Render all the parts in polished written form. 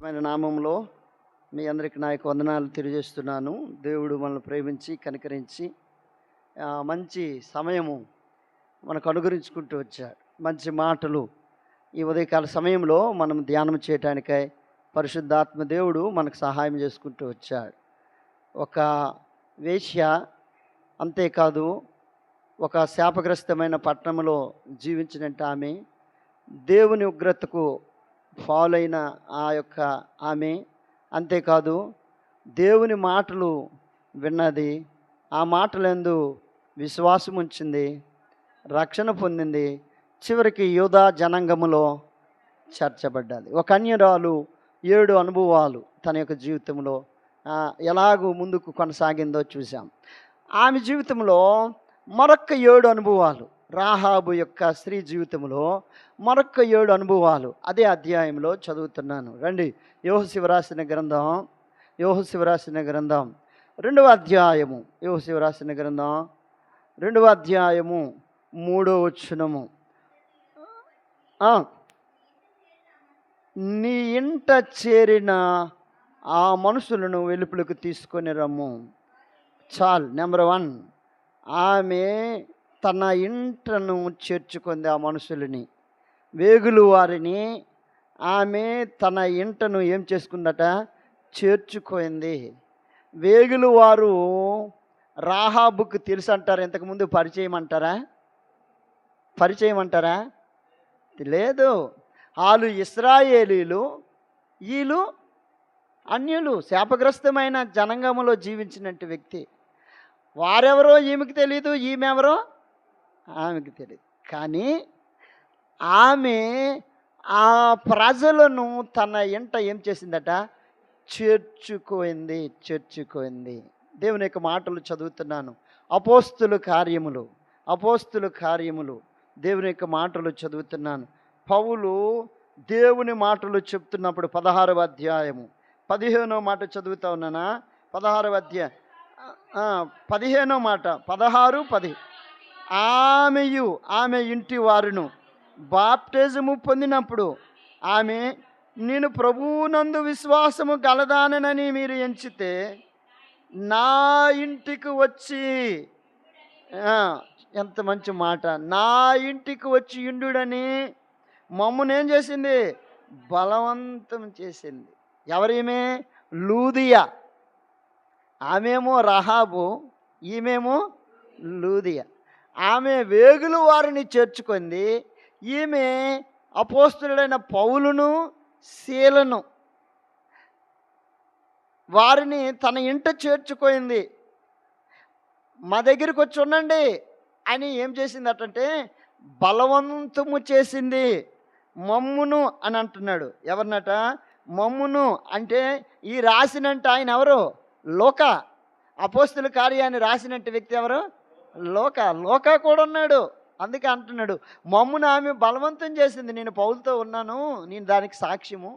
నామంలో మీ అందరికి నా యొక్క వందనాలు తెలియజేస్తున్నాను. దేవుడు మనల్ని ప్రేమించి కనికరించి మంచి సమయము మనకు అనుగ్రహించుకుంటూ వచ్చాడు. మంచి మాటలు ఈ ఉదయకాల సమయంలో మనం ధ్యానం చేయటానికై పరిశుద్ధాత్మ దేవుడు మనకు సహాయం చేసుకుంటూ వచ్చాడు. ఒక వేశ్య, అంతేకాదు ఒక శాపగ్రస్తమైన పట్టణంలో జీవించినట్టు ఆమె, దేవుని ఉగ్రతకు ఫాలైన ఆ యొక్క ఆమె, అంతేకాదు దేవుని మాటలు విన్నది, ఆ మాటలందు విశ్వాసం ఉంచింది, రక్షణ పొందింది, చివరికి యూదా జనాంగములో చేర్చబడ్డది. ఒక అన్యురాలు 7 అనుభవాలు తన యొక్క జీవితంలో ఎలాగూ ముందుకు కొనసాగిందో చూసాం. ఆమె జీవితంలో మరొక్క 7 అనుభవాలు, రాహాబు యొక్క స్త్రీ జీవితంలో మరొక్క 7 అనుభవాలు అదే అధ్యాయంలో చదువుతున్నాను. రండి, యోహోషువ రాసిన గ్రంథం 2వ అధ్యాయము, యోహోషువ రాసిన గ్రంథం 2వ అధ్యాయము 3వ వచనము. నీ ఇంట చేరిన ఆ మనుషులను వెలుపులకు తీసుకొని రమ్ము. చాలు. నెంబర్ 1, ఆమె తన ఇంటను చేర్చుకుంది. ఆ మనుషులని, వేగులు వారిని ఆమె తన ఇంటను ఏం చేసుకుందట? చేర్చుకుంది. వేగులు వారు రాహాబుకు తెలుసు అంటారు. ఇంతకుముందు పరిచయం అంటారా? లేదు. వాళ్ళు ఇశ్రాయేలీలు, వీళ్ళు అన్యులు, శాపగ్రస్తమైన జనాంగంలో జీవించినట్టు వ్యక్తి. వారెవరో ఈమెకి తెలియదు, ఈమెవరో ఆమెకి తెలియదు. కానీ ఆమె ఆ ప్రజలను తన ఇంట ఏం చేసిందట? చేర్చుకోయింది. దేవుని యొక్క మాటలు చదువుతున్నాను. అపోస్తుల కార్యములు దేవుని యొక్క మాటలు చదువుతున్నాను. పౌలు దేవుని మాటలు చెప్తున్నప్పుడు 16వ అధ్యాయము 15వ మాట చదువుతా ఉన్నానా? 16వ అధ్యాయం 15వ మాట, 16, 10. ఆమె ఇంటి వారును బాప్టిజము పొందినప్పుడు ఆమె, నేను ప్రభువునందు విశ్వాసము గలదానని మీరు ఎంచితే నా ఇంటికి వచ్చి, ఎంత మంచి మాట, నా ఇంటికి వచ్చి ఇండుడని మమ్మల్ని ఏం చేసింది? బలవంతం చేసింది. ఎవరేమే? లూదియా. ఆమెమో రహాబు, ఈమెమో లూదియా. ఆమె వేగులు వారిని చేర్చుకుంది. ఈమె అపోస్తులుడైన పౌలును, శీలను వారిని తన ఇంట చేర్చుకుంది. మా దగ్గరికి వచ్చి ఉండండి అని ఏం చేసింది అంటే బలవంతము చేసింది. మమ్మును అని అంటున్నాడు. ఎవరినట? మమ్మును అంటే ఈ రాసినంట ఆయన ఎవరు? లోకా. అపోస్తుల కార్యాన్ని రాసినట్టు వ్యక్తి ఎవరు? లోకా కూడా ఉన్నాడు. అందుకే అంటున్నాడు, మమ్మును ఆమె బలవంతం చేసింది. నేను పౌలుతో ఉన్నాను, నేను దానికి సాక్ష్యము.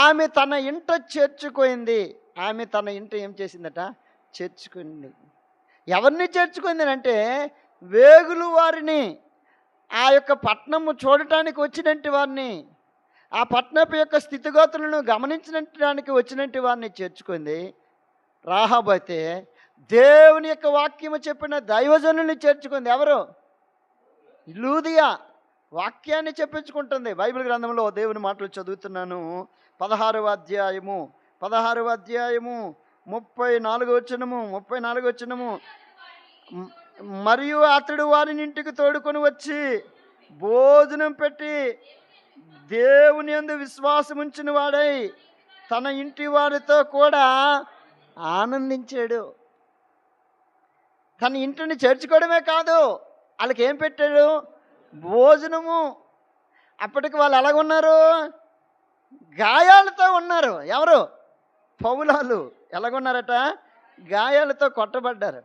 ఆమె తన ఇంట చేర్చుకుంది. ఆమె తన ఇంట ఏం చేసిందట? చేర్చుకుంది. ఎవరిని చేర్చుకుంది అంటే వేగులు వారిని, ఆ యొక్క పట్టణము చూడటానికి వచ్చినట్టు వారిని, ఆ పట్టణపు యొక్క స్థితిగతులను గమనించడానికి వచ్చినట్టు వారిని చేర్చుకుంది. రాహాబు అయితే దేవుని యొక్క వాక్యము చెప్పిన దైవజనుల్ని చేర్చుకుంది. ఎవరు? లూదియా. వాక్యాన్ని చెప్పించుకుంటుంది. బైబిల్ గ్రంథంలో దేవుని మాటలు చదువుతున్నాను. 16వ అధ్యాయము 34వ వచనము. మరియు అతడు వారిని ఇంటికి తోడుకొని వచ్చి భోజనం పెట్టి దేవుని యందు విశ్వాసం ఉంచిన వాడై తన ఇంటి వారితో కూడా ఆనందించాడు. తన ఇంటిని చేర్చుకోవడమే కాదు, వాళ్ళకి ఏం పెట్టాడు? భోజనము. అప్పటికి వాళ్ళు ఎలాగున్నారు? గాయాలతో ఉన్నారు. ఎవరు? పౌలాలు ఎలాగున్నారట? గాయాలతో కొట్టబడ్డారు.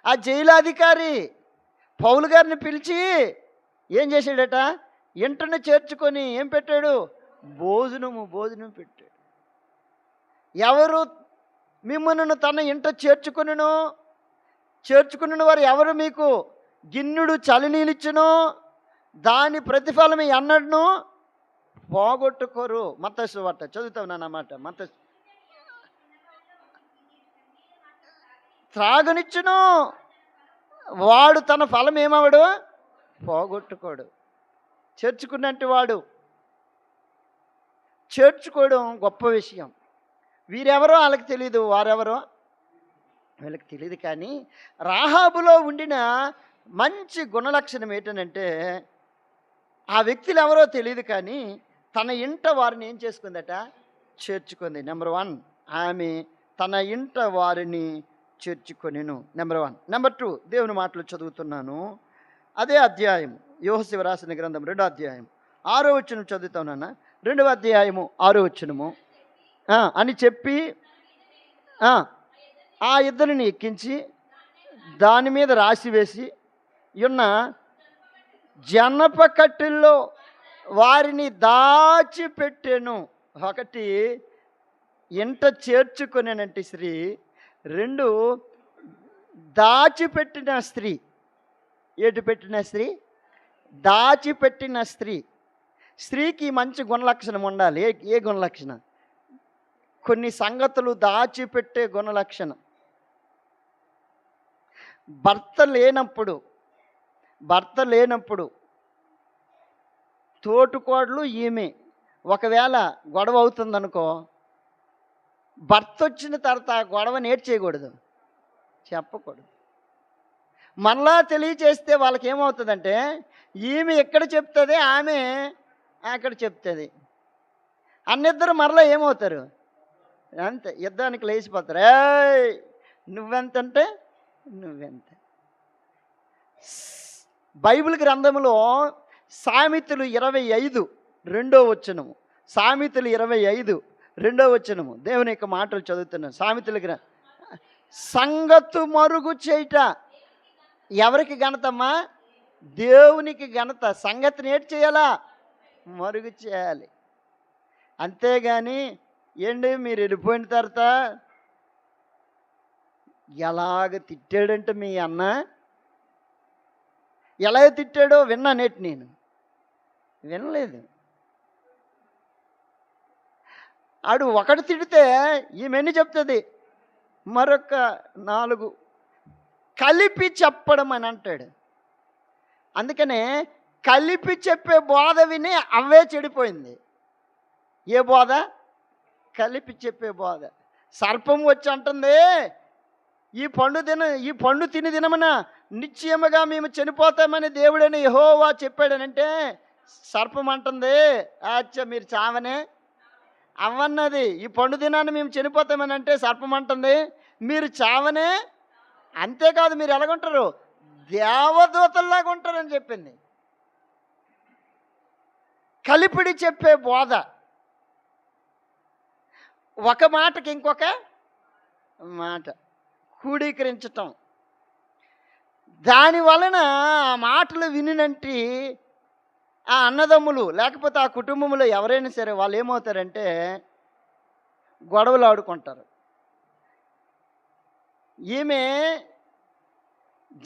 ఆ జైలాధికారి పౌలు గారిని పిలిచి ఏం చేశాడట? ఇంటను చేర్చుకొని ఏం పెట్టాడు? భోజనం పెట్టాడు. ఎవరు మిమ్మల్ని తన ఇంట చేర్చుకున్న వారు ఎవరు? మీకు గిన్నెడు చలినీళ్ళిచ్చును, దాని ప్రతిఫలం ఎన్నడూ పోగొట్టుకోరు. మత్తయి సువార్త చదువుతావు నాన్నమాట. మత్తయి త్రాగనిచ్చును, వాడు తన ఫలం ఏమవడు, పోగొట్టుకోడు. చేర్చుకున్నట్టు వాడు చేర్చుకోవడం గొప్ప విషయం. వీరెవరో వాళ్ళకి తెలియదు, వారెవరో వీళ్ళకి తెలియదు. కానీ రాహాబులో ఉండిన మంచి గుణలక్షణం ఏంటనంటే, ఆ వ్యక్తులు ఎవరో తెలియదు కానీ తన ఇంట వారిని ఏం చేసుకుందట, చేర్చుకుంది. నెంబర్ 1, ఆమె తన ఇంట వారిని చేర్చుకొనెను. నెంబర్ 1. నెంబర్ 2, దేవుని మాటలు చదువుతున్నాను. అదే అధ్యాయం, యోసేపు రాసిన గ్రంథం 2వ అధ్యాయం 6వ వచనం చదువుతానన్న. 2వ అధ్యాయము 6వ వచనము. అని చెప్పి ఆ ఇద్దరిని ఎక్కించి దాని మీద రాసి వేసి ఉన్న జనప కట్టెల్లో వారిని దాచిపెట్టెను. ఒకటి ఇంట చేర్చుకొనేనంటే స్త్రీ, 2 దాచిపెట్టిన స్త్రీ. ఏటు పెట్టిన స్త్రీ, దాచిపెట్టిన స్త్రీ. స్త్రీకి మంచి గుణలక్షణం ఉండాలి. ఏ గుణలక్షణం? కొన్ని సంగతులు దాచిపెట్టే గుణలక్షణం. భర్త లేనప్పుడు తోటికోడలు ఈమె ఒకవేళ గొడవ అవుతుందనుకో, భర్త వచ్చిన తర్వాత ఆ గొడవని ఏడ్ చేయకూడదు, చెప్పకూడదు. మళ్ళా తెలియచేస్తే వాళ్ళకి ఏమవుతుందంటే, ఈమె ఎక్కడ చెప్తుంది, ఆమె అక్కడ చెప్తుంది. అన్నిద్దరు మరలా ఏమవుతారు, అంతే యుద్ధానికి లేచిపోతారు. ఏయ్ నువ్వెంతంటే నువ్వెంత. బైబిల్ గ్రంథంలో సామెతలు 25:2 వచనము. సామెతలు 25:2 వచనము. దేవుని యొక్క మాటలు చదువుతున్నాను. సామెతలు సంగతు మరుగు చేయట ఎవరికి ఘనతమ్మా? దేవునికి ఘనత. సంగతిని ఏటి చేయాలా? మరుగు చేయాలి. అంతేగాని ఏంటి మీరు వెళ్ళిపోయిన తర్వాత ఎలాగ తిట్టాడంటే మీ అన్న, ఎలా తిట్టాడో విన్నానేటి, నేను వినలేదు. ఆడు ఒకటి తిడితే ఈమెన్ని చెప్తుంది, మరొక 4 కలిపి చెప్పడం అని అంటాడు. అందుకనే కలిపి చెప్పే బోధ విని అవే చెడిపోయింది. ఏ బోధ? కలిపి చెప్పే బోధ. సర్పం వచ్చి అంటుంది, ఈ పండు తిని దినమున నిశ్చయముగా మేము చనిపోతామని దేవుడని యెహోవా చెప్పాడనంటే, సర్పం అంటుంది అచ్చా మీరు చావనే అవ్వన్నది. ఈ పండు దినాన్ని మేము చనిపోతామని అంటే సర్పం అంటుంది మీరు చావనే. అంతేకాదు మీరు ఎలాగుంటారు, దేవదూతల్లాగా ఉంటారని చెప్పింది. కలిపిడి చెప్పే బోధ. ఒక మాటకి ఇంకొక మాట కూడీకరించటం. దాని వలన ఆ మాటలు వినినంటి ఆ అన్నదమ్ములు లేకపోతే ఆ కుటుంబంలో ఎవరైనా సరే వాళ్ళు ఏమవుతారంటే గొడవలు ఆడుకుంటారు. ఈమె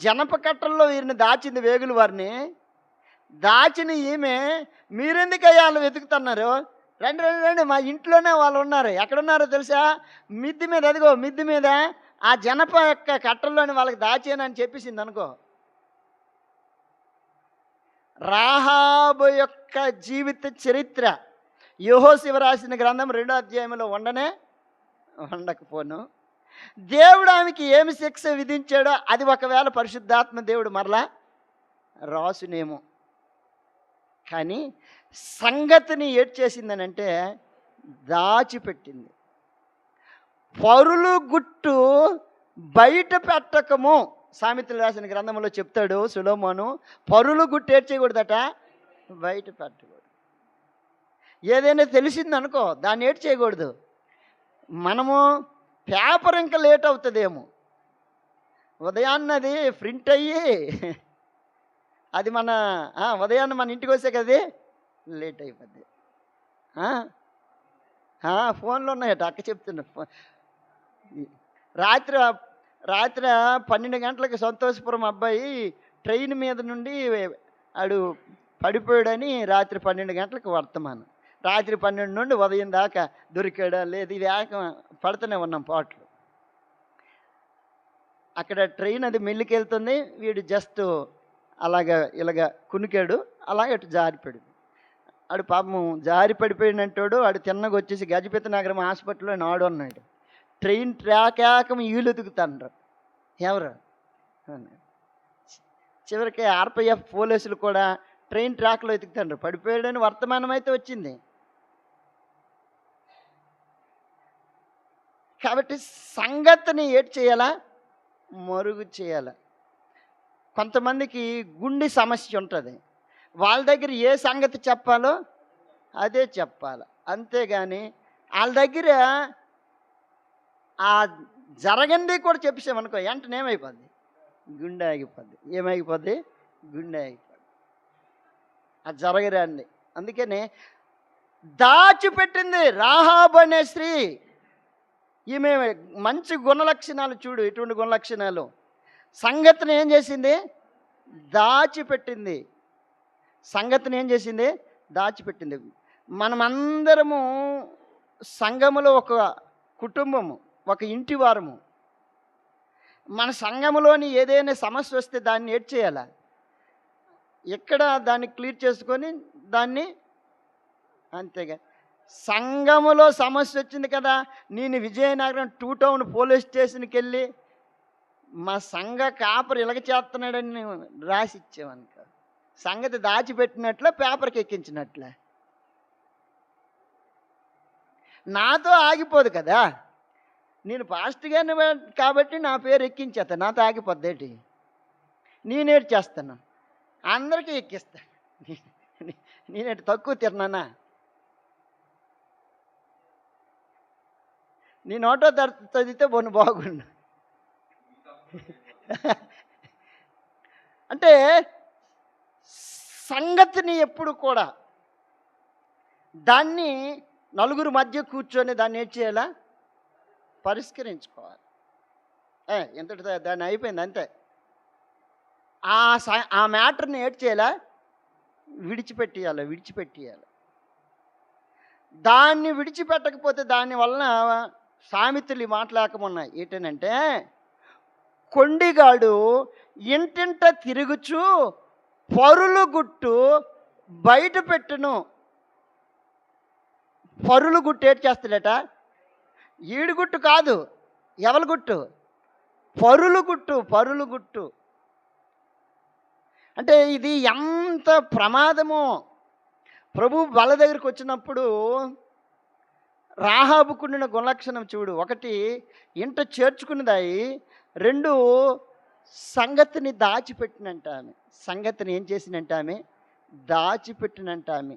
జనప కట్టల్లో వీరిని దాచింది, వేగులు వారిని దాచిన ఈమె, మీరెందుకయ్యా వాళ్ళు వెతుకుతున్నారు, రండి రండి రండి, మా ఇంట్లోనే వాళ్ళు ఉన్నారు. ఎక్కడున్నారో తెలుసా? మిద్ది మీద, అదిగో మిద్ది మీద ఆ జనప యొక్క కట్టల్లోని వాళ్ళకి దాచానని చెప్పేసింది అనుకో. రాహాబు యొక్క జీవిత చరిత్ర యెహోషువ రాసిన గ్రంథం 2వ అధ్యాయంలో ఉండకపోను. దేవుడు ఆమెకి ఏమి శిక్ష విధించాడో అది ఒకవేళ పరిశుద్ధాత్మ దేవుడు మరలా రాసునేమో. కానీ సంగతిని ఏడ్ చేసిందనంటే దాచిపెట్టింది. పరులు గుట్టు బయట పెట్టకము. సామెతలు రాసిన గ్రంథంలో చెప్తాడు సొలొమోను, పరులు గుట్టు ఏడ్ చేయకూడదట, బయట పెట్టకూడదు. ఏదైనా తెలిసిందనుకో దాన్ని ఏడ్ చేయకూడదు. మనము పేపర్ ఇంకా లేట్ అవుతుందేమో, ఉదయాన్నది ప్రింట్ అయ్యి అది మన ఉదయాన్నే మన ఇంటికి వస్తే కదా లేట్ అయిపోద్ది. ఫోన్లో ఉన్నాయట, అక్క చెప్తున్నా. రాత్రి 12 గంటలకి సంతోషపురం అబ్బాయి ట్రైన్ మీద నుండి ఆడు పడిపోయాడని రాత్రి 12 గంటలకు వర్తమానం. రాత్రి 12 నుండి ఉదయం దాకా దొరికాడా లేదు, ఇది పడుతూనే ఉన్నాం పాటలు. అక్కడ ట్రైన్ అది మెల్లికెళ్తుంది, వీడు జస్ట్ అలాగా ఇలాగ కునికాడు, అలాగ అటు జారిపడి ఆడు పాపం జారి పడిపోయినట్టాడు. ఆడు తిన్నగా వచ్చేసి గజపతి నగరం హాస్పిటల్లో నాడు అన్నాడు. ట్రైన్ ట్రాక్ ఏకం వీళ్ళు ఎదుగుతాండ్రు ఎవరు. చివరికి ఆర్పిఎఫ్ పోలీసులు కూడా ట్రైన్ ట్రాక్లో ఎతుకుతాండ్రు. పడిపోయాడని వర్తమానం అయితే వచ్చింది. కాబట్టి సంగతిని ఏటి చేయాలా, మరుగు చేయాలి. కొంతమందికి గుండె సమస్య ఉంటుంది, వాళ్ళ దగ్గర ఏ సంగతి చెప్పాలో అదే చెప్పాలి. అంతేగాని వాళ్ళ దగ్గర ఆ జరగంది కూడా చెప్పేసామనుకో, వెంటనే ఏమైపోద్ది, గుండె ఆగిపోద్ది. ఏమైపోద్ది, గుండె ఆగిపోద్ది. అది జరగరండి. అందుకని దాచిపెట్టింది రాహాబు అనే స్త్రీ. ఈమె మంచి గుణలక్షణాలు చూడు, ఎటువంటి గుణలక్షణాలు. సంగతిని ఏం చేసింది, దాచిపెట్టింది. సంగతిని ఏం చేసింది, దాచిపెట్టింది. మనమందరము సంఘములో ఒక కుటుంబము, ఒక ఇంటి వారము. మన సంఘములోని ఏదైనా సమస్య వస్తే దాన్ని ఏడ్ చేయాలా, ఎక్కడ దాన్ని క్లియర్ చేసుకొని దాన్ని, అంతేగా. సంఘములో సమస్య వచ్చింది కదా, నేను విజయనగరం 2 టౌన్ పోలీస్ స్టేషన్కి వెళ్ళి మా సంఘ కాపరు ఇలాగ చేస్తున్నాడని నేను రాసి ఇచ్చామనుకో, సంగతి దాచిపెట్టినట్లే, పేపర్కి ఎక్కించినట్లే. నాతో ఆగిపోదు కదా, నేను పాస్టర్ గారిని కాబట్టి నా పేరు ఎక్కించేస్తా, నాతో ఆగిపోద్దేటి. నేనేటి చేస్తాను, అందరికీ ఎక్కిస్తాను. నేనేటి తక్కువ తిన్నానా? నీ నోటో చదివితే బాగుండు. అంటే సంగతిని ఎప్పుడు కూడా దాన్ని నలుగురు మధ్య కూర్చొని దాన్ని ఏం చేయాలా, పరిష్కరించుకోవాలి. ఎంతటితో దాన్ని అయిపోయింది అంతే. ఆ మ్యాటర్ని ఏం చేయాలా, విడిచిపెట్టియాలి. దాన్ని విడిచిపెట్టకపోతే దాని వలన సామెతలు మాట్లాడకమున్నాయి. ఏంటనంటే, కొండిగాడు ఇంటింట తిరుగుచు పరులు గుట్టు బయట పెట్టును. పరులు గుట్టు ఏటి చేస్తాడట, ఈడుగుట్టు కాదు, ఎవరి గుట్టు, పరులు గుట్టు. అంటే ఇది ఎంత ప్రమాదమో. ప్రభు బల దగ్గరికి వచ్చినప్పుడు రాహాబుకుండిన గుణలక్షణం చూడు. 1 ఇంట చేర్చుకున్నదాయి, 2 సంగతిని దాచిపెట్టినంట ఆమె. సంగతిని ఏం చేసినంట ఆమె, దాచిపెట్టినంట ఆమె.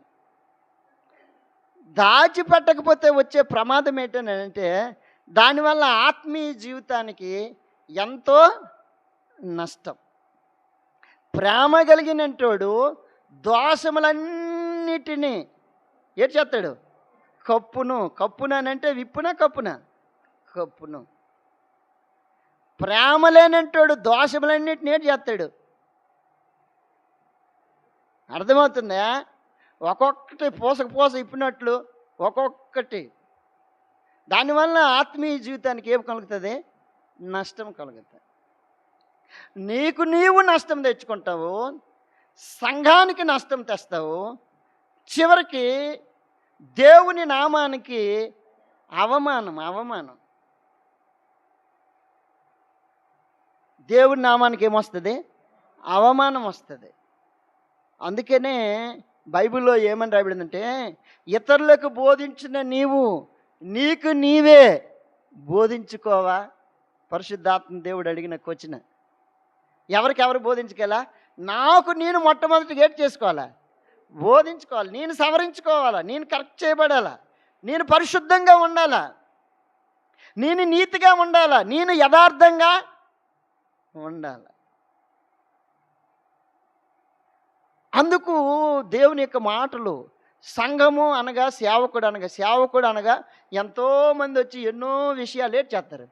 దాచిపెట్టకపోతే వచ్చే ప్రమాదం ఏంటంటే, దానివల్ల ఆత్మీయ జీవితానికి ఎంతో నష్టం. ప్రేమ కలిగినటోడు దోషములన్నిటినీ ఏం చేస్తాడు, కప్పును అని అంటే విప్పునా కప్పును. ప్రేమ లేనంటోడు దోషములన్నిటిని ఏం చేస్తాడు, అర్థమవుతుందా? ఒక్కొక్కటి పూస ఇప్పినట్లు ఒక్కొక్కటి. దానివల్ల ఆత్మీయ జీవితానికి ఏం కలుగుతుంది, నష్టం కలుగుతుంది. నీవు నష్టం తెచ్చుకుంటావు, సంఘానికి నష్టం తెస్తావు, చివరికి దేవుని నామానికి అవమానం. దేవుని నామానికి ఏమొస్తుంది, అవమానం వస్తుంది. అందుకనే బైబిల్లో ఏమని రాయబడిందంటే, ఇతరులకు బోధించిన నీకు నీవే బోధించుకోవా. పరిశుద్ధాత్మ దేవుడు అడిగిన క్వశ్చన్. ఎవరు బోధించుకోవాలా, నాకు నేను మొట్టమొదటి ఏటి చేసుకోవాలా, బోధించుకోవాలి. నేను సవరించుకోవాలా, నేను కరెక్ట్ చేయబడాలా, నేను పరిశుద్ధంగా ఉండాలా, నేను నీతిగా ఉండాలా, నేను యథార్థంగా ఉండాలి. అందుకు దేవుని యొక్క మాటలు, సంఘము అనగా సేవకుడు అనగా ఎంతోమంది వచ్చి ఎన్నో విషయాలు ఏటి చేస్తారు,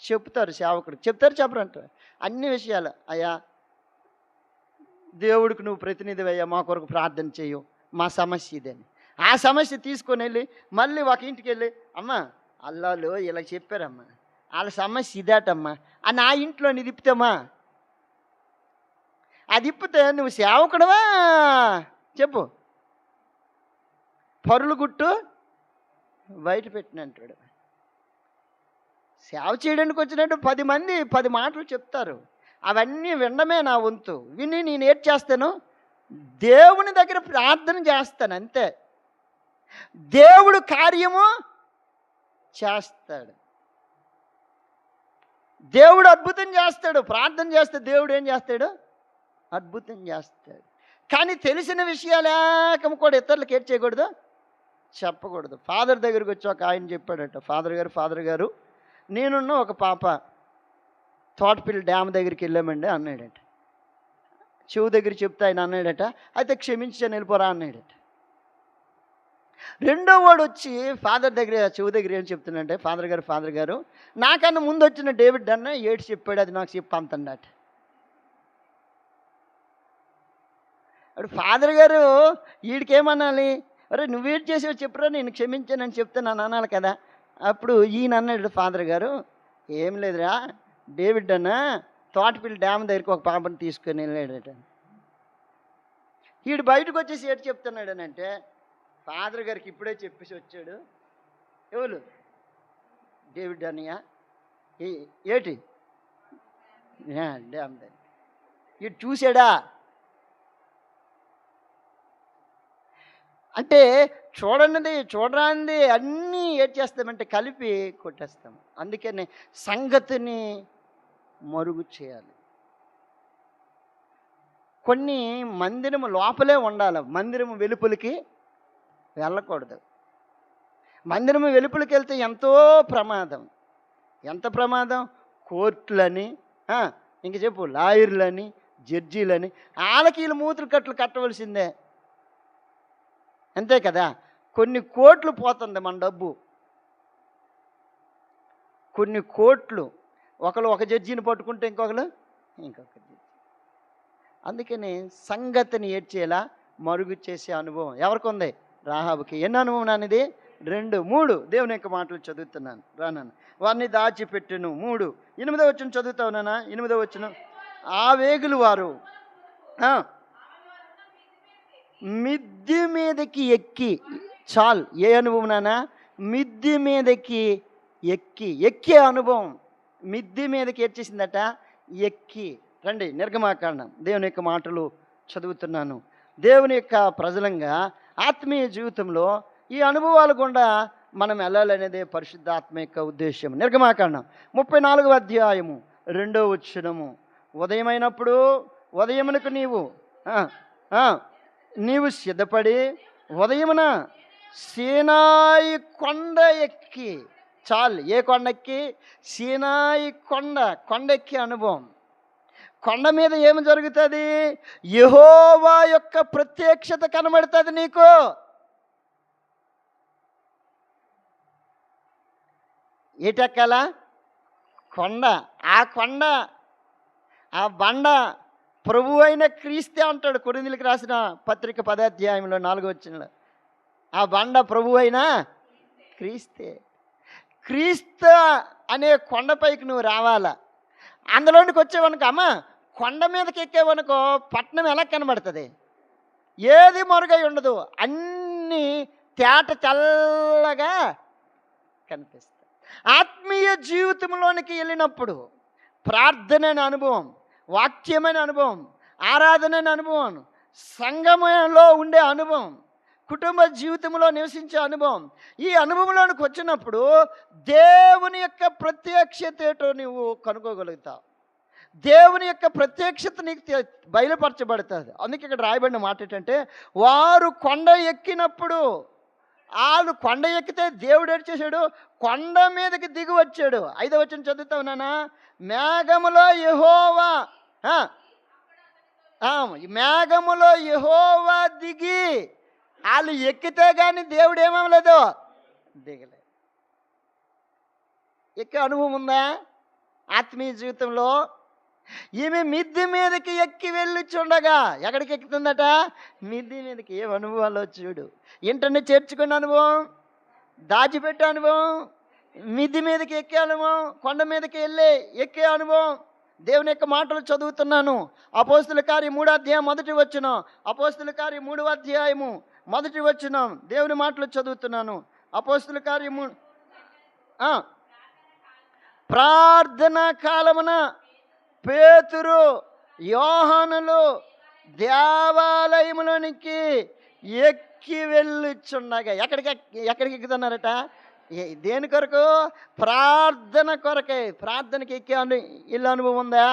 చెప్తారు. సేవకుడు చెప్పరంటారు అన్ని విషయాలు. అయ్యా దేవుడికి నువ్వు ప్రతినిధివయ్యా, మా కొరకు ప్రార్థన చేయు, మా సమస్య ఇదని. ఆ సమస్య తీసుకొని వెళ్ళి మళ్ళీ ఒక ఇంటికి వెళ్ళి, అమ్మ అల్లాలు ఇలా చెప్పారమ్మా, వాళ్ళ సమస్య ఇదాటమ్మా అని ఆ ఇంట్లోని తిప్పుతామా? అది ఇప్పితే నువ్వు సేవకుడవా చెప్పు? పరులు గుట్టు బయట పెట్టినంటాడు. సేవ చేయడానికి వచ్చినట్టు 10 మంది 10 మాటలు చెప్తారు, అవన్నీ వినడమే నా వంతు. విని నేను ఏం చేస్తాను? దేవుని దగ్గర ప్రార్థన చేస్తాను, అంతే. దేవుడు కార్యము చేస్తాడు, దేవుడు అద్భుతం చేస్తాడు. ప్రార్థన చేస్తే దేవుడు ఏం చేస్తాడు? అద్భుతం చేస్తాడు. కానీ తెలిసిన విషయాలేక కూడా ఇతరులకు ఏం చేయకూడదు, చెప్పకూడదు. ఫాదర్ దగ్గరికి వచ్చి ఒక ఆయన చెప్పాడట, ఫాదర్ గారు నేనున్న ఒక పాప తోటపల్లి డ్యామ్ దగ్గరికి వెళ్ళామండి అన్నాడట. చెవు దగ్గర చెప్తే ఆయన అన్నాడట, అయితే క్షమించాను వెళ్ళిపోరా అన్నాడట. రెండో వాడు వచ్చి ఫాదర్ దగ్గర చెవు దగ్గర ఏం చెప్తున్నాడంటే, ఫాదర్ గారు నాకన్నా ముందు వచ్చిన డేవిడ్ అన్న ఏడు చెప్పాడు, అది నాకు చెప్పు అంతన్నట. అప్పుడు ఫాదర్ గారు వీడికేమనాలి? అరే నువ్వేటి చేసావు చెప్పురా, నేను క్షమించానని చెప్తే నన్ను అనాలి కదా. అప్పుడు ఈయన అన్నాడు ఫాదర్ గారు, ఏం లేదురా, డేవిడ్ అన్న తోటపల్లి డ్యామ్ దగ్గరికి ఒక పాపను తీసుకొని వెళ్ళాడట. వీడు బయటకు వచ్చేసి ఏటి చెప్తున్నాడనంటే, ఫాదర్ గారికి ఇప్పుడే చెప్పేసి వచ్చాడు, ఎవరు డేవిడ్ అన్నయ్య ఏటి డ్యామ్ దగ్గర వీడు చూసాడా అంటే, చూడరాంది అన్నీ ఏం చేస్తామంటే కలిపి కొట్టేస్తాం. అందుకని సంగతిని మరుగు చేయాలి. కొన్ని మందిరము లోపలే ఉండాలి, మందిరము వెలుపలికి వెళ్ళకూడదు. మందిరము వెలుపలికి వెళ్తే ఎంతో ప్రమాదం. ఎంత ప్రమాదం? కోర్టులని, ఇంక చెప్పు లాయర్లని, జడ్జీలని, వాళ్ళకి వీళ్ళు మూతులు కట్టవలసిందే, అంతే కదా. కొన్ని కోట్లు పోతుంది మన డబ్బు, కొన్ని కోట్లు. ఒకరు ఒక జడ్జిని పట్టుకుంటే ఇంకొక జడ్జి. అందుకని సంగతిని ఏడ్చేలా మరుగు చేసే అనుభవం ఎవరికి ఉంది? రాహాబుకి. ఎన్ని అనుభవం అనేది? 2, 3 దేవుని యొక్క మాటలు చదువుతున్నాను రానాను. వారిని దాచిపెట్టును. 3 8వ వచనం చదువుతావు నాన్న. 8వ వచనం, ఆ వేగులు వారు మిద్ది మీదకి ఎక్కి, చాలు. ఏ అనుభవం నాన్న? మిద్ది మీదకి ఎక్కే అనుభవం. మిద్ది మీదకి ఎచ్చేసిందట, ఎక్కి. రండి నిర్గమాకాండం దేవుని యొక్క మాటలు చదువుతున్నాను. దేవుని యొక్క ప్రజలంగా ఆత్మీయ జీవితంలో ఈ అనుభవాల గుండా మనం వెళ్ళాలనేదే పరిశుద్ధాత్మ యొక్క ఉద్దేశం. నిర్గమాకాండం 34వ అధ్యాయము 2వ వచనము, ఉదయమైనప్పుడు ఉదయమునకు నీవు సిద్ధపడి ఉదయమున సీనాయి కొండ ఎక్కి, చాలు. ఏ కొండ ఎక్కి? సీనాయి కొండ ఎక్కి అనుభవం. కొండ మీద ఏమి జరుగుతుంది? యెహోవా యొక్క ప్రత్యక్షత కనబడుతుంది నీకు. ఏటెక్కాల? కొండ. ఆ కొండ, ఆ బండ ప్రభు అయిన క్రీస్తే అంటాడు కొరింథీయులకు రాసిన పత్రిక 10వ అధ్యాయంలో 4వ వచనంలో. ఆ బండ ప్రభు అయిన క్రీస్తే. క్రీస్తు అనే కొండపైకి నువ్వు రావాలా. అందులోనికి వచ్చేవనుకో, అమ్మ కొండ మీదకి ఎక్కేవనుకో పట్టణం ఎలా కనబడుతుంది? ఏది మొరుగై ఉండదు, అన్నీ తేట తెల్లగా కనిపిస్తాయి. ఆత్మీయ జీవితంలోనికి వెళ్ళినప్పుడు ప్రార్థన అనే అనుభవం, వాక్యమైన అనుభవం, ఆరాధన అనే అనుభవం, సంగమంలో ఉండే అనుభవం, కుటుంబ జీవితంలో నివసించే అనుభవం, ఈ అనుభవంలోనికి వచ్చినప్పుడు దేవుని యొక్క ప్రత్యక్షత ఏటో నువ్వు కనుక్కోగలుగుతావు. దేవుని యొక్క ప్రత్యక్షత నీకు బయలుపరచబడుతుంది. అందుకే ఇక్కడ రాయబడిన మాట ఏంటంటే, వారు కొండ ఎక్కినప్పుడు, వాళ్ళు కొండ ఎక్కితే దేవుడు ఏం చేశాడు? కొండ మీదకి దిగి వచ్చాడు. 5వ వచనం చదువుతావు నాన్న. మేఘములో యెహోవా దిగి, వాళ్ళు ఎక్కితే కానీ దేవుడు ఏమవలేదు, దిగలేదు. ఎక్కే అనుభవం ఉందా ఆత్మీయ జీవితంలో? ఈమె మిద్ది మీదకి ఎక్కి వెళ్ళుచుండగా, ఎక్కడికి ఎక్కుతుందట? మిద్ది మీదకి. ఏం అనుభవాలు చూడు. ఇంటర్నెట్ చేర్చుకున్న అనుభవం, దాచిపెట్టే అనుభవం, మిద్ది మీదకి ఎక్కే అనుభవం, కొండ మీదకి ఎక్కే అనుభవం. దేవుని యొక్క మాటలు చదువుతున్నాను. అపోస్తుల కార్యం 3వ అధ్యాయం 1వ వచనం. అపోస్తుల కార్యం 3వ అధ్యాయము 1వ వచనం. దేవుని మాటలు చదువుతున్నాను. అపోస్తుల కార్యము ప్రార్థన కాలమున పేతురు యోహానులు దేవాలయములోనికి ఎక్కి వెళ్ళుచుండగా, ఎక్కడికి ఎక్కుతున్నారట? దేని కొరకు? ప్రార్థన కొరకే. ప్రార్థనకి ఎక్కే ఇల్లు అనుభవం ఉందా?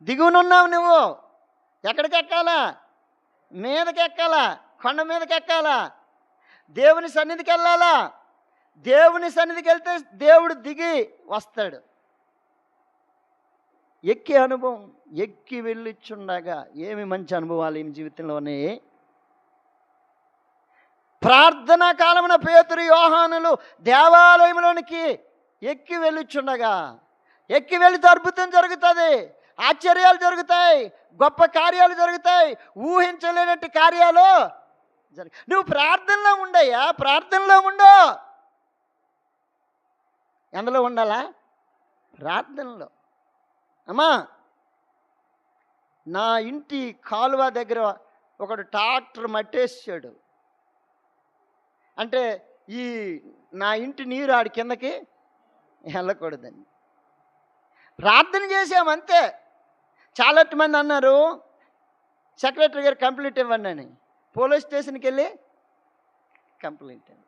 దిగువనున్నావు నువ్వు. ఎక్కడికి ఎక్కాలా? మీదకి ఎక్కాలా? కొండ మీదకి ఎక్కాలా? దేవుని సన్నిధికి వెళ్ళాలా? దేవుని సన్నిధికి వెళ్తే దేవుడు దిగి వస్తాడు. ఎక్కే అనుభవం, ఎక్కి వెళ్ళిచుండగా. ఏమి మంచి అనుభవాలు ఈ జీవితంలోనే. ప్రార్థనా కాలమున పేతురు యోహానులు దేవాలయంలోనికి ఎక్కి వెళ్ళిచుండగా. ఎక్కి వెళితే అద్భుతం జరుగుతుంది, ఆశ్చర్యాలు జరుగుతాయి, గొప్ప కార్యాలు జరుగుతాయి, ఊహించలేనట్టు కార్యాలు నువ్వు ప్రార్థనలో ఉండయ్యా. ప్రార్థనలో ఉండు. ఎందులో ఉండాలా? ప్రార్థనలో. అమ్మా, నా ఇంటి కాలువ దగ్గర ఒకడు ట్రాక్టర్ మట్టేసాడు అంటే ఈ నా ఇంటి నీరు ఆడి కిందకి వెళ్ళకూడదని ప్రార్థన చేసామంతే. చాలా మంది అన్నారు, సెక్రటరీ గారు కంప్లైంట్ ఇవ్వండి అని. పోలీస్ స్టేషన్కి వెళ్ళి కంప్లైంట్ ఇవ్వండి.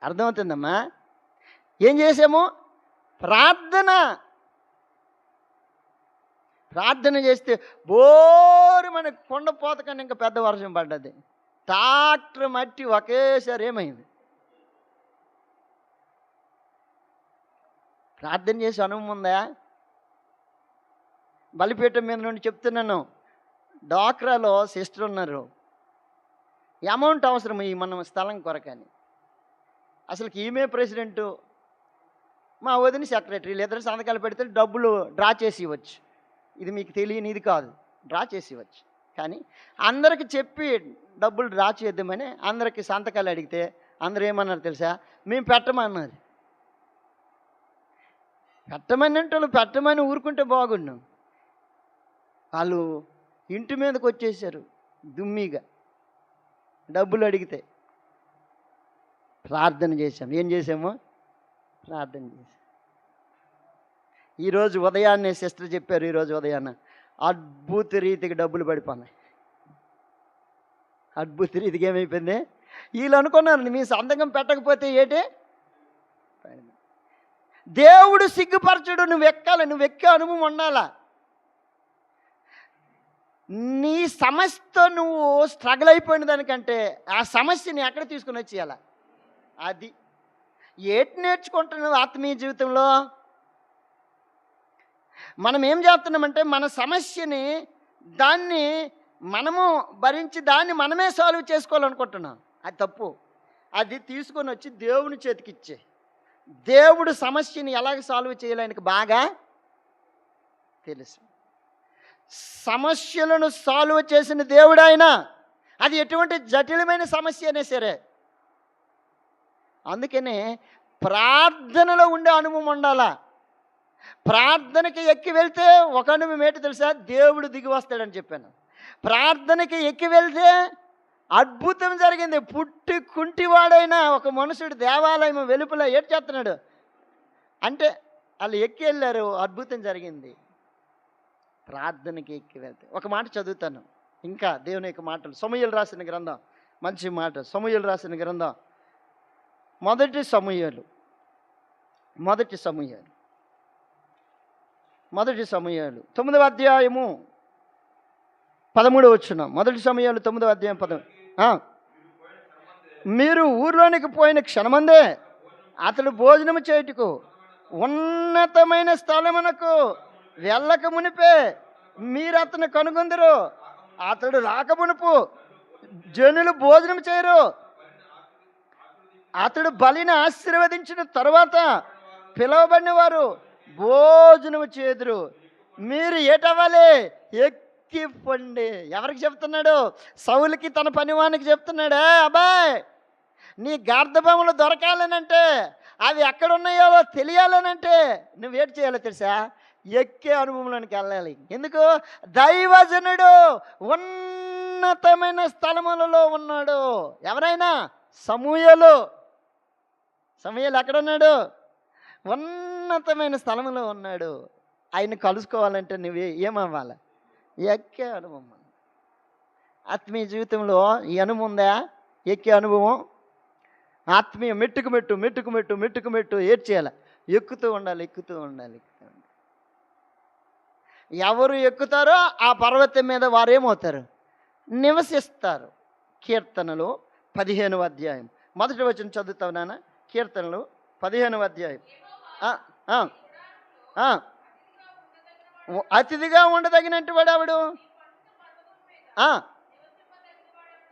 అర్థమవుతుందమ్మా? ఏం చేసాము? ప్రార్థన చేస్తే బోరు మన కొండ పోతకన్నా ఇంకా పెద్ద వర్షం పడ్డది. ట్రాక్టర్ మట్టి ఒకేసారి ఏమైంది? ప్రార్థన చేసే అనుభవం ఉందా? బలిపీఠం మీద నుండి చెప్తున్నాను. డాక్రాలో సిస్టర్ ఉన్నారు. అమౌంట్ అవసరం ఈ మన స్థలం కొరకని. అసలుకి ఈమె ప్రెసిడెంటు, మా వదిన సెక్రటరీ. ఇద్దరు సంతకాలు పెడితే డబ్బులు డ్రా చేసి ఇవ్వచ్చు. ఇది మీకు తెలియని ఇది కాదు, డ్రా చేసి ఇవ్వచ్చు. కానీ అందరికి చెప్పి డబ్బులు డ్రా చేద్దామని అందరికి సంతకాలు అడిగితే అందరూ ఏమన్నారు తెలుసా? మేము పెట్టమన్నారు. పెట్టమని అంటే వాళ్ళు పెట్టమని ఊరుకుంటే బాగుండు. వాళ్ళు ఇంటి మీదకి వచ్చేసారు దుమ్మిగా డబ్బులు అడిగితే. ప్రార్థన చేశాం. ఏం చేసాము? ప్రార్థన చేశాం. ఈరోజు ఉదయాన్నే సిస్టర్ చెప్పారు, ఈరోజు ఉదయాన్న అద్భుత రీతికి డబ్బులు పడిపోయినాయి. అద్భుత రీతికి ఏమైపోయింది? వీళ్ళు అనుకున్నారు మీ సంతకం పెట్టకపోతే ఏంటి? దేవుడు సిగ్గుపరచుడు. నువ్వు ఎక్కాలి, నువ్వు ఎక్కే అనుభవం ఉండాలా. నీ సమస్యతో నువ్వు స్ట్రగుల్ అయిపోయిన దానికంటే ఆ సమస్యని ఎక్కడ తీసుకుని వచ్చేయాల? అది ఏటి నేర్చుకుంటున్నావు ఆత్మీయ జీవితంలో? మనం ఏం చేస్తున్నామంటే మన సమస్యని దాన్ని మనము భరించి దాన్ని మనమే సాల్వ్ చేసుకోవాలనుకుంటున్నాం. అది తప్పు. అది తీసుకొని వచ్చి దేవుని చేతికిచ్చే. దేవుడు సమస్యని ఎలాగ సాల్వ్ చేయాలని బాగా తెలుసు. సమస్యలను సాల్వ్ చేసిన దేవుడు ఆయన. అది ఎటువంటి జటిలమైన సమస్య అయినా సరే. అందుకనే ప్రార్థనలో ఉండే అనుభవం ఉండాలా. ప్రార్థనకి ఎక్కి వెళ్తే ఒక అనుభవం ఏంటి తెలుసా? దేవుడు దిగి వస్తాడని చెప్పాను. ప్రార్థనకి ఎక్కి వెళ్తే అద్భుతం జరిగింది. పుట్టి కుంటివాడైనా ఒక మనుషుడు దేవాలయం వెలుపల ఏటి చేస్తున్నాడు అంటే వాళ్ళు ఎక్కి వెళ్ళారు, అద్భుతం జరిగింది. ప్రార్థనకి ఎక్కి వెళ్తే. ఒక మాట చదువుతాను ఇంకా దేవుని యొక్క మాటలు. సమూయేలు రాసిన గ్రంథం, మంచి మాట. సమూయేలు రాసిన గ్రంథం మొదటి సమూయేలు 9వ అధ్యాయము 13వ వచనం. మొదటి సమూయేలు 9వ అధ్యాయం 13. మీరు ఊర్లోనికి పోయిన క్షణమందే అతడు భోజనము చేయుటకు ఉన్నతమైన స్థలమునకు వెళ్ళక మునిపే మీరు అతను కనుగొందరు. అతడు రాకమునుపు జనులు భోజనం చేయరు. అతడు బలిని ఆశీర్వదించిన తరువాత పిలువబడిన వారు భోజనము చేదురు. మీరు ఏటవ్వాలి? ఎక్కి పొండి. ఎవరికి చెప్తున్నాడు? సౌలుకి, తన పనివానికి చెప్తున్నాడు. అబ్బాయ్, నీ గార్ధబొమ్మలు దొరకాలనంటే, అవి ఎక్కడున్నాయో తెలియాలనంటే నువ్వేటి చేయాలో తెలుసా? ఎక్కే అనుభవంలోనికి వెళ్ళాలి. ఎందుకు? దైవజనుడు ఉన్నతమైన స్థలములలో ఉన్నాడు. ఎవరైనా? సమూయేలు. సమూయేలు ఎక్కడున్నాడు? ఉన్నతమైన స్థలంలో ఉన్నాడు. ఆయన కలుసుకోవాలంటే నువ్వు ఏమవ్వాలి? ఎక్కే అనుభవం. ఆత్మీయ జీవితంలో ఈ అనుభవం ఉందా? ఎక్కే అనుభవం. ఆత్మీయ మెట్టుకు మెట్టు మెట్టుకు మెట్టు మెట్టుకు మెట్టు ఏడ్ చేయాలి. ఎక్కుతూ ఉండాలి, ఎక్కుతూ ఉండాలి, ఎక్కుతూ ఉండాలి. ఎవరు ఎక్కుతారో ఆ పర్వతం మీద వారేమవుతారు? నివసిస్తారు. కీర్తనలు 15వ అధ్యాయం మొదటి వచనం చదువుతావు నాన్న. కీర్తనలు 15వ అధ్యాయం. అతిథిగా ఉండదగినట్టు వాడు ఎవడు?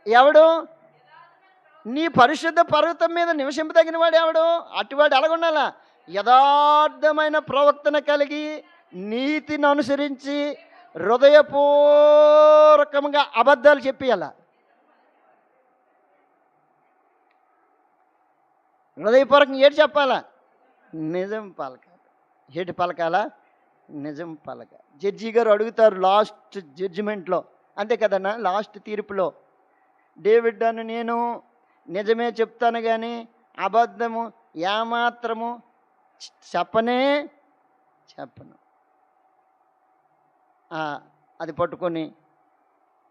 ఎవడు? నీ పరిశుద్ధ పర్వతం మీద నివసింపదగిన వాడు ఎవడు? అటువాడు ఎలాగుండాలా? యథార్థమైన ప్రవర్తన కలిగి, నీతిని అనుసరించి, హృదయపూర్వకంగా అబద్ధాలు చెప్పియాల. హృదయపూర్వకంగా ఏటి చెప్పాలా? నిజం పలకాలి. ఏటి పలకాలా? నిజం పలక. జడ్జి గారు అడుగుతారు లాస్ట్ జడ్జిమెంట్లో, అంతే కదన్నా, లాస్ట్ తీర్పులో, డేవిడ్ అని నేను నిజమే చెప్తాను కానీ అబద్ధము ఏమాత్రము చెప్పను. అది పట్టుకొని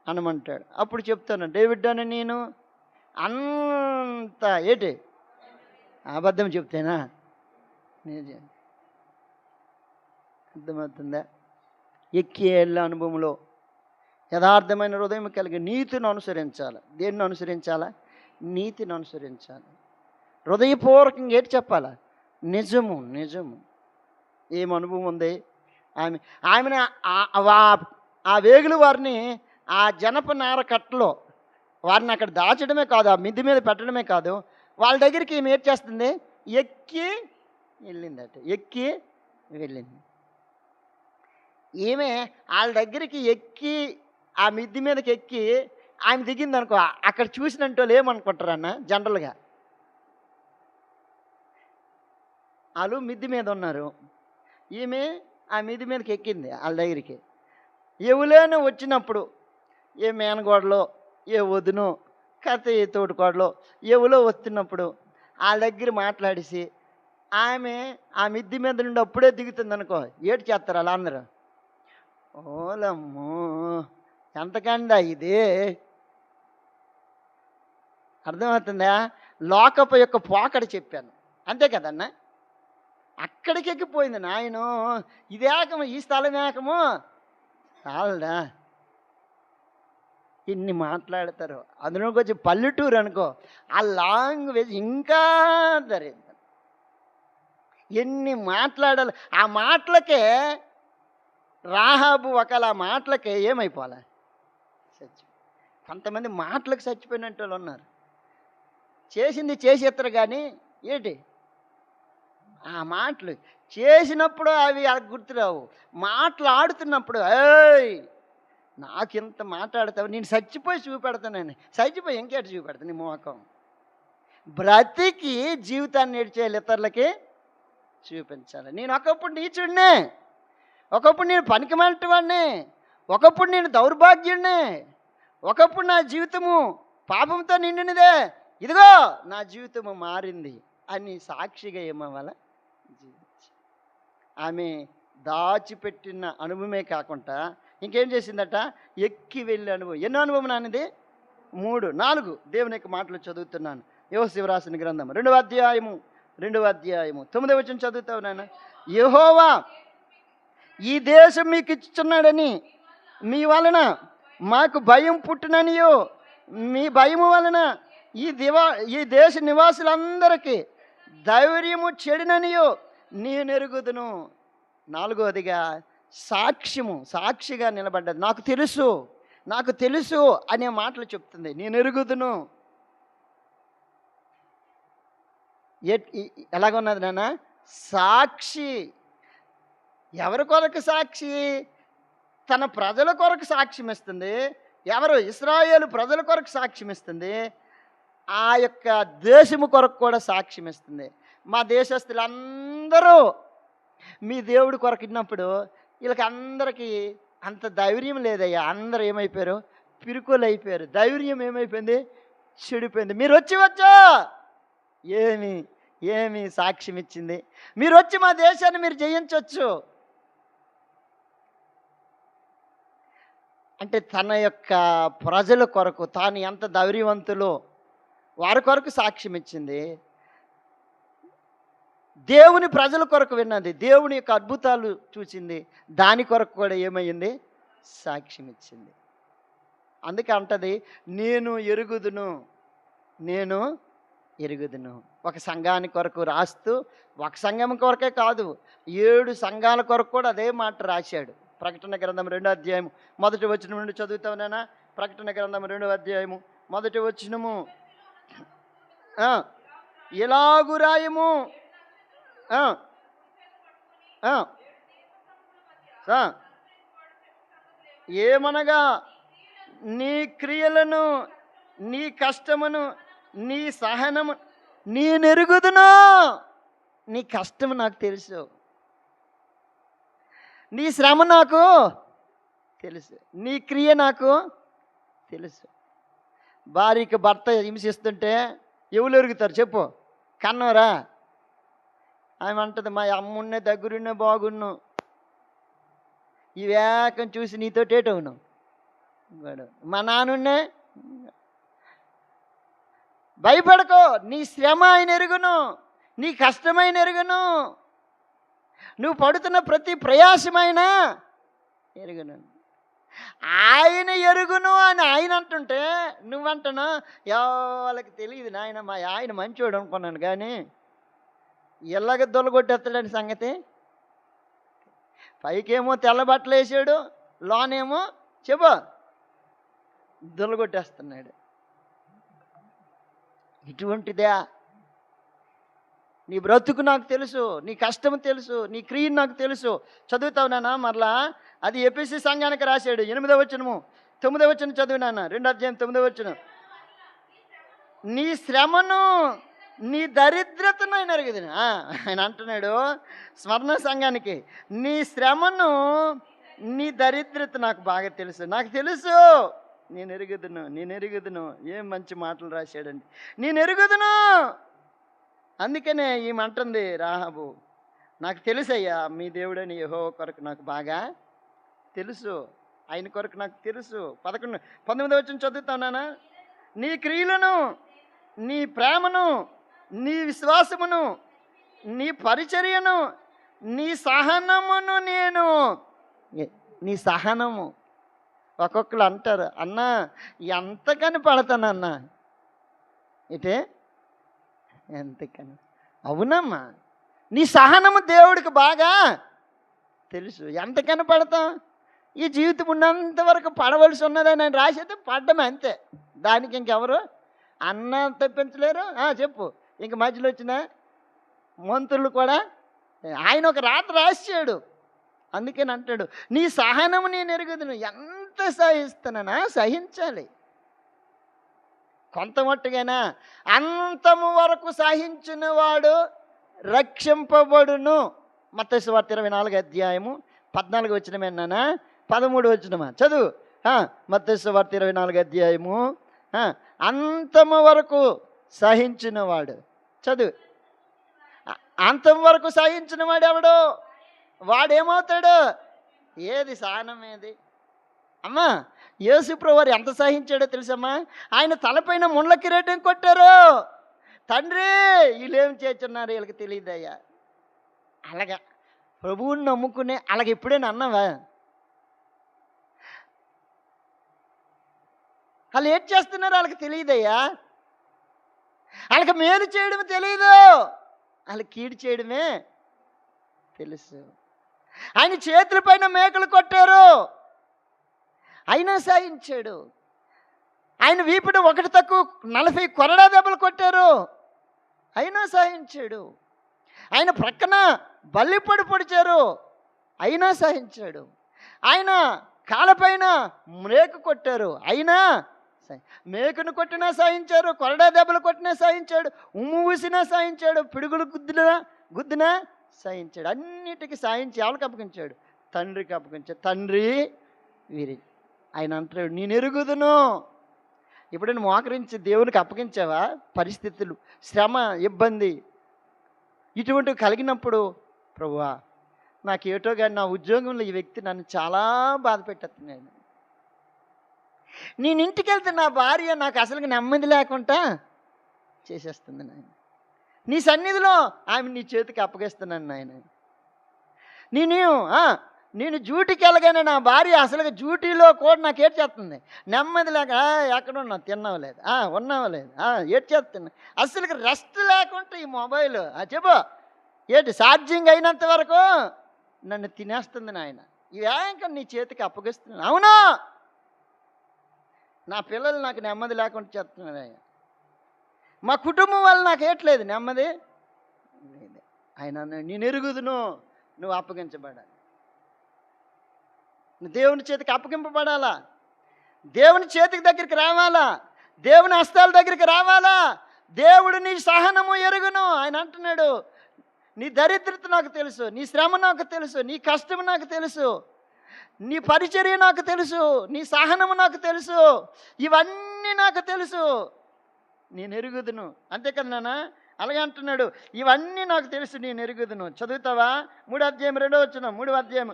అనమంటాడు. అప్పుడు చెప్తాను, డేవిడ్ అని నేను అంత ఏటి అబద్ధం చెప్తేనా? నిజం. అర్థమవుతుందా? ఎక్కేళ్ళ అనుభవంలో యథార్థమైన హృదయం కలిగి నీతిని అనుసరించాలి. దేన్ని అనుసరించాలా? నీతిని అనుసరించాలి. హృదయపూర్వకంగా ఏంటి చెప్పాలా? నిజము. నిజము. ఏం అనుభవం ఉంది ఆమెను? ఆ వేగులు వారిని ఆ జనపనార కట్టలో వారిని అక్కడ దాచడమే కాదు, ఆ మిద్ది మీద పెట్టడమే కాదు, వాళ్ళ దగ్గరికి ఈమె ఏం చేస్తుంది? ఎక్కి వెళ్ళిందట. ఎక్కి వెళ్ళింది. ఈమె వాళ్ళ దగ్గరికి ఎక్కి ఆ మిద్ది మీదకి ఎక్కి ఆమె దిగింది అనుకో, అక్కడ చూసినట్టు వాళ్ళు ఏమనుకుంటారన్న? జనరల్గా వాళ్ళు మిద్ది మీద ఉన్నారు, ఈమె ఆ మిద్ది మీదకి ఎక్కింది వాళ్ళ దగ్గరికి. ఎవలేనో వచ్చినప్పుడు ఏ మేనగోడలో, ఏ వదినో, కథ ఏ తోటికోడలో ఎవలో వస్తున్నప్పుడు వాళ్ళ దగ్గర మాట్లాడేసి ఆమె ఆ మిద్ది మీద నుండి అప్పుడే దిగుతుంది అనుకో, ఏడు చేస్తారు అలా అందరూ? ఓలమ్మో, ఎంతకండా ఇది? అర్థమవుతుందా? లోకపు యొక్క పోకడ చెప్పాను, అంతే కదన్నా. అక్కడికి ఎక్కిపోయింది నాయను. ఇది ఏకము, ఈ స్థలం ఏకము చాలదా? ఇన్ని మాట్లాడతారు. అందులో కొంచెం పల్లెటూరు అనుకో, ఆ లాంగ్వేజ్ ఇంకా దరిద్రం. ఎన్ని మాట్లాడాలి ఆ మాటలకే. రాహాబు ఒకలా మాటలకే ఏమైపోలే? కొంతమంది మాటలకు చచ్చిపోయినట్టు వాళ్ళు ఉన్నారు. చేసింది చేసేస్తారు కానీ ఏంటి ఆ మాటలు చేసినప్పుడు అవి గుర్తురావు. మాట్లాడుతున్నప్పుడు ఏయ్ నాకింత మాట్లాడతావు, నేను చచ్చిపోయి చూపెడతానని. చచ్చిపోయి ఇంకేటి చూపెడతాను నీ మోకం? బ్రతికి జీవితాన్ని ఏడ్చేయాలి, ఇతరులకి చూపించాలి. నేను ఒకప్పుడు నీచుడినే, ఒకప్పుడు నేను పనికిమాలినవాడిని, ఒకప్పుడు నేను దౌర్భాగ్యుడిని, ఒకప్పుడు నా జీవితము పాపంతో నిండినదే, ఇదిగో నా జీవితము మారింది అని సాక్షిగా ఏమవ్వాల? ఆమె దాచిపెట్టిన అనుభవమే కాకుండా ఇంకేం చేసిందట? ఎక్కి వెళ్ళే అనుభవం. ఎన్నో అనుభవం నాన్నది? 3, 4 దేవుని యొక్క మాటలు చదువుతున్నాను. యోసేపు రాసిన గ్రంథం 2వ అధ్యాయము 9వ వచనం చదువుతావు నాన్న. యెహోవా ఈ దేశం మీకు ఇచ్చుచున్నాడని మీ వలన మాకు భయం పుట్టిననియో, మీ భయము వలన ఈ దేశ నివాసులందరికీ ధైర్యము చెడిననియో నేను ఎరుగుదును. 4వదిగా సాక్షిగా నిలబడ్డది. నాకు తెలుసు అనే మాటలు చెప్తుంది. నేను ఎరుగుదును. ఎలాగున్నది నాన్న? సాక్షి. ఎవరి కొరకు సాక్షి? తన ప్రజల కొరకు సాక్ష్యం ఇస్తుంది. ఎవరు? ఇశ్రాయేలు ప్రజల కొరకు సాక్ష్యం ఇస్తుంది. ఆ యొక్క దేశము కొరకు కూడా సాక్ష్యం ఇస్తుంది. మా దేశస్తులందరూ మీ దేవుడి కొరకు ఇన్నప్పుడు వీళ్ళకి అందరికీ అంత ధైర్యం లేదయ్యా. అందరూ ఏమైపోయారు? పిరుకులు అయిపోయారు. ధైర్యం ఏమైపోయింది? చెడిపోయింది. మీరు వచ్చా ఏమి ఏమి సాక్ష్యం ఇచ్చింది? మీరు వచ్చి మా దేశాన్ని మీరు జయించవచ్చు అంటే తన యొక్క ప్రజల కొరకు తాను ఎంత ధైర్యవంతులో వారి కొరకు సాక్ష్యం ఇచ్చింది. దేవుని ప్రజల కొరకు విన్నది, దేవుని యొక్క అద్భుతాలు చూసింది, దాని కొరకు కూడా ఏమైంది? సాక్ష్యం ఇచ్చింది. అందుకే అంటది, నేను ఎరుగుదును. ఒక సంఘాని కొరకు రాస్తూ, ఒక సంఘం కొరకే కాదు 7 సంఘాల కొరకు కూడా అదే మాట రాశాడు. ప్రకటన గ్రంథం 2వ అధ్యాయం 1వ వచనం నుండి చదువుతావునా? ప్రకటన గ్రంథం 2వ అధ్యాయము 1వ వచనము. ఇలాగు రాయము. ఏమనగా నీ క్రియలను, నీ కష్టమును, నీ సహనము నేనెరుగుదును. నీ కష్టము నాకు తెలుసు, నీ శ్రమ నాకు తెలుసు, నీ క్రియ నాకు తెలుసు. భార్యకి భర్త హింసిస్తుంటే ఎవరు ఎరుగుతారు చెప్పు? కన్నవరా? ఆమె అంటది, మా అమ్మున్నే దగ్గరున్నే బాగున్ను, ఈ వేకం చూసి నీతోటేటవును. మా నాన్నే భయపడకో, నీ శ్రమ ఆయన ఎరుగును, నీ కష్టమైన ఎరుగును, నువ్వు పడుతున్న ప్రతి ప్రయాసమైన ఎరుగును. ఆయన ఎరుగును అని ఆయన అంటుంటే నువ్వంటున్నా వాళ్ళకి తెలియదు నాయన, మా ఆయన మంచోడు అనుకున్నాను, కానీ ఎలాగ దొలగొట్టేస్తాడని సంగతి. పైకేమో తెల్ల బట్టలు వేసాడు, లోనేమో చెప్పు దొలగొట్టేస్తున్నాడు. ఇటువంటిదే నీ బ్రతుకు నాకు తెలుసు, నీ కష్టం తెలుసు, నీ క్రియ నాకు తెలుసు. చదువుతావునా మరలా? అది ఎఫెసీ సంఘానికి రాశాడు. 8వ వచనము 9వ వచనం చదువునాన్న. 2వ అధ్యాయం 9వ వచనం. నీ శ్రమను, నీ దరిద్రతను ఆయన ఎరుగుదు. ఆయన అంటున్నాడు స్వర్ణ సంఘానికి, నీ శ్రమను, నీ దరిద్రత నాకు బాగా తెలుసు, నాకు తెలుసు, నేను ఎరుగుదును. ఏం మంచి మాటలు రాశాడండి. నేను ఎరుగుదును. అందుకనే ఈమంటుంది రాహాబు, నాకు తెలుసయ్యా మీ దేవుడని యెహోవా కొరకు నాకు బాగా తెలుసు, ఆయన కొరకు నాకు తెలుసు. 19వ వచనం చదువుతానా? నీ క్రియలను, నీ ప్రేమను, నీ విశ్వాసమును, నీ పరిచర్యను, నీ సహనమును నేను. నీ సహనము. ఒక్కొక్కరు అంటారు, అన్నా ఎంతకని పడతానన్నా ఇటే ఎంతకని. అవునమ్మా, నీ సహనము దేవుడికి బాగా తెలుసు. ఎంతకని పడతాం? ఈ జీవితం ఉన్నంత వరకు పడవలసి ఉన్నదని ఆయన రాసేది పడ్డమే, అంతే. దానికి ఇంకెవరు అన్న తెప్పించలేరు. చెప్పు. ఇంక మధ్యలో వచ్చిన మంత్రులు కూడా ఆయన ఒక రాత్రి రాశాడు. అందుకని అంటాడు, నీ సహనము నేను ఎరుగుదును. ఎంత సహిస్తున్నానా? సహించాలి కొంత మట్టుగైనా. అంతము వరకు సహించిన వాడు రక్షింపబడును. మత్తయి సువార్త 24వ అధ్యాయము 14వ వచనమేనా 13వ వచనమా? చదువు. మత్తయి సువార్త 24వ అధ్యాయము అంతము వరకు సహించిన వాడు. చదువు. అంతం వరకు సహించిన వాడు ఎవడు? వాడేమవుతాడు? ఏది సహనం? ఏది అమ్మా? యేసుప్రభువు వారు ఎంత సహించాడో తెలుసమ్మా? ఆయన తలపైన ముళ్ళ కిరీటం కొట్టారు. తండ్రి వీళ్ళేం చేస్తున్నారు వీళ్ళకి తెలియదయ్యా. అలాగా ప్రభువుని నమ్ముకునే అలాగ ఎప్పుడైనా అన్నావా? వాళ్ళు ఏం చేస్తున్నారు వాళ్ళకి తెలియదయ్యా. వాళ్ళకి మేలు చేయడం తెలియదు, వాళ్ళకి కీడు చేయడమే తెలుసు. ఆయన చేతుల పైన మేకలు కొట్టారు, అయినా సాయించాడు. ఆయన వీపుడు ఒకటి తక్కువ 40 కొరడా దెబ్బలు కొట్టారు, అయినా సాయించాడు. ఆయన ప్రక్కన బల్లిపడి పొడిచారు, అయినా సహించాడు. ఆయన కాళ్ళపైన మేకు కొట్టారు, అయినా మేకును కొట్టినా సహించారు, కొరడా దెబ్బలు కొట్టినా సహించాడు, ఉమ్ము ఊసినా సహించాడు, పిడుగులు గుద్దినా సహించాడు. అన్నిటికీ సాయించి ఎవరికి అప్పగించాడు? తండ్రికి అప్పగించాడు. తండ్రి వీరి ఆయన అంటాడు, నేను ఎరుగుదును. ఇప్పుడు నేను మోకరించి దేవునికి అప్పగించావా? పరిస్థితులు, శ్రమ, ఇబ్బంది ఇటువంటివి కలిగినప్పుడు, ప్రభువా నాకేటో కానీ నా ఉద్యోగంలో ఈ వ్యక్తి నన్ను చాలా బాధ పెట్టేస్తున్నాడు, నేను ఇంటికి వెళ్తే నా భార్య నాకు అసలుకి నెమ్మది లేకుండా చేసేస్తుంది నాయన, నీ సన్నిధిలో ఆమె నీ చేతికి అప్పగిస్తున్నాను నాయన. నేను డ్యూటీకి వెళ్ళగానే నా భార్య అసలుగా డ్యూటీలో కూడా నాకు ఏడ్చేస్తుంది, నెమ్మది లేక ఎక్కడ ఉన్నావు, తిన్నావు లేదు, ఉన్నావు లేదు, ఏడ్చేస్తున్నా, అసలుకి రెస్ట్ లేకుండా ఈ మొబైల్ చెప్పు ఏంటి ఛార్జింగ్ అయినంత వరకు నన్ను తినేస్తుంది నాయన, ఇవేంక నీ చేతికి అప్పగిస్తున్నాను. అవును, నా పిల్లలు నాకు నెమ్మది లేకుండా చేస్తున్నారు ఆయన, మా కుటుంబం వల్ల నాకు ఏట్లేదు నెమ్మది లేదు. ఆయన నేను ఎరుగుదును, నువ్వు అప్పగించబడాలి, దేవుని చేతికి అప్పగింపబడాలా, దేవుని చేతికి దగ్గరికి రావాలా, దేవుని హస్తాల దగ్గరికి రావాలా. దేవుడు నీ సహనము ఎరుగును. ఆయన అంటున్నాడు, నీ దరిద్రత నాకు తెలుసు, నీ శ్రమ నాకు తెలుసు, నీ కష్టము నాకు తెలుసు, నీ పరిచర్య నాకు తెలుసు, నీ సహనము నాకు తెలుసు, ఇవన్నీ నాకు తెలుసు, నేను ఎరుగుదును. అంతే కదా నాన్న, అలాగే అంటున్నాడు, ఇవన్నీ నాకు తెలుసు, నేను ఎరుగుదును. చదువుతావా? 3వ అధ్యాయం 2వ వచనం, 3వ అధ్యాయం.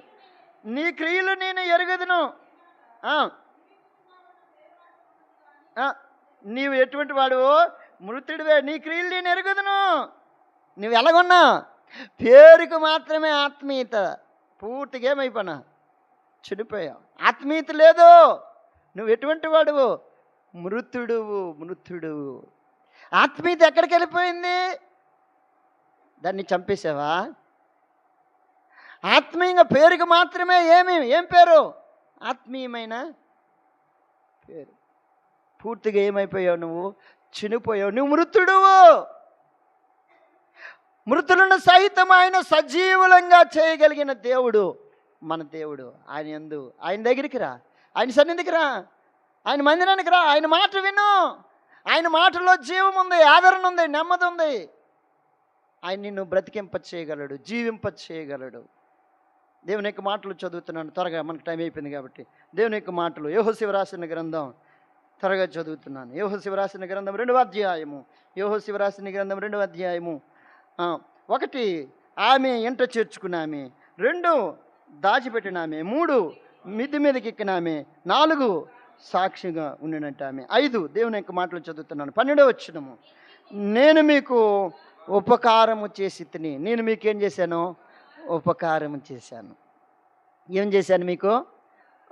నీ క్రియలు నేను ఎరుగుదును. నీవు ఎటువంటి వాడు? మృతుడివే, నీ క్రియలు నేను ఎరుగుదును. నువ్వు ఎలాగొన్నా? పేరుకు మాత్రమే ఆత్మీయత, పూర్తిగా ఏమైపోయినా చనిపోయావు, ఆత్మీయత లేదు. నువ్వు ఎటువంటి వాడువు? మృతుడువు. ఆత్మీయత ఎక్కడికి వెళ్ళిపోయింది? దాన్ని చంపేశావా? ఆత్మీయంగా పేరుకు మాత్రమే ఏం పేరు? ఆత్మీయమైన పేరు. పూర్తిగా ఏమైపోయావు? నువ్వు చనిపోయావు, నువ్వు మృతుడువు. మృతులను సైతం ఆయన సజీవులంగా చేయగలిగిన దేవుడు మన దేవుడు. ఆయన దగ్గరికి రా, ఆయన సన్నిధికి రా, ఆయన మందిరానికి రా, ఆయన మాట విను. ఆయన మాటలో జీవం ఉంది, ఆదరణ ఉంది, నెమ్మది ఉంది. ఆయన నిన్ను బ్రతికింప చేయగలడు, జీవింప చేయగలడు. దేవుని యొక్క మాటలు చదువుతున్నాను త్వరగా, మనకు టైం అయిపోయింది కాబట్టి. దేవుని యొక్క మాటలు యెహోషువ రాసిన గ్రంథం త్వరగా చదువుతున్నాను. యెహోషువ రాసిన గ్రంథం 2వ అధ్యాయము. యెహోషువ రాసిన గ్రంథం 2వ అధ్యాయము. 1 ఆమె ఇంట చేర్చుకున్నామే, 2 దాచిపెట్టినామే, 3 మిద్ది మీదకి ఎక్కినామే, 4 సాక్షిగా ఉండినట్టామె. 5 దేవుని యొక్క మాటలు చదువుతున్నాను. 12వ వచనము. నేను మీకు ఉపకారము చేసి తిని. నేను మీకేం చేశాను? ఉపకారం చేశాను. ఏం చేశాను? మీకు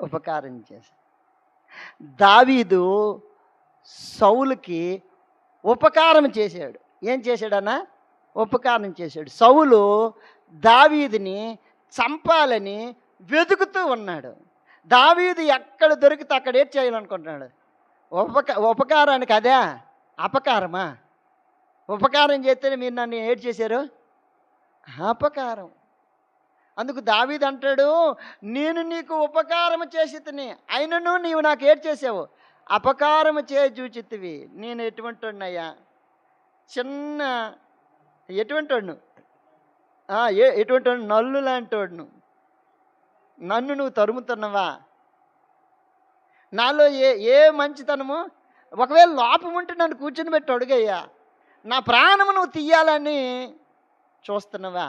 ఉపకారం చేశాను. దావీదు సౌలుకి ఉపకారం చేశాడు. ఏం చేశాడన్నా? ఉపకారం చేశాడు. సౌలు దావీదుని చంపాలని వెతుకుతూ ఉన్నాడు. దావీదు ఎక్కడ దొరికితే అక్కడ ఏం చేయాలనుకుంటున్నాడు? ఉపకారానికి అదే అపకారమా? ఉపకారం చేస్తేనే మీరు నన్ను ఏడ్ చేశారు, అపకారం. అందుకు దావీదు అంటాడు, నేను నీకు ఉపకారం చేసి తిని, అయినను నీవు నాకు ఏడ్ చేసావు, అపకారం చూచితివి. నేను ఎటువంటి వాడినయ్యా? చిన్న ఎటువంటి వాడును? ఎటువంటి వాడు? నల్లు లాంటి వాడును. నన్ను నువ్వు తరుముతున్నావా? నాలో ఏ మంచితనము? ఒకవేళ లోపం ఉంటే నన్ను కూర్చొని పెట్టి అడుగయ్యా. నా ప్రాణము నువ్వు తీయాలని చూస్తున్నావా?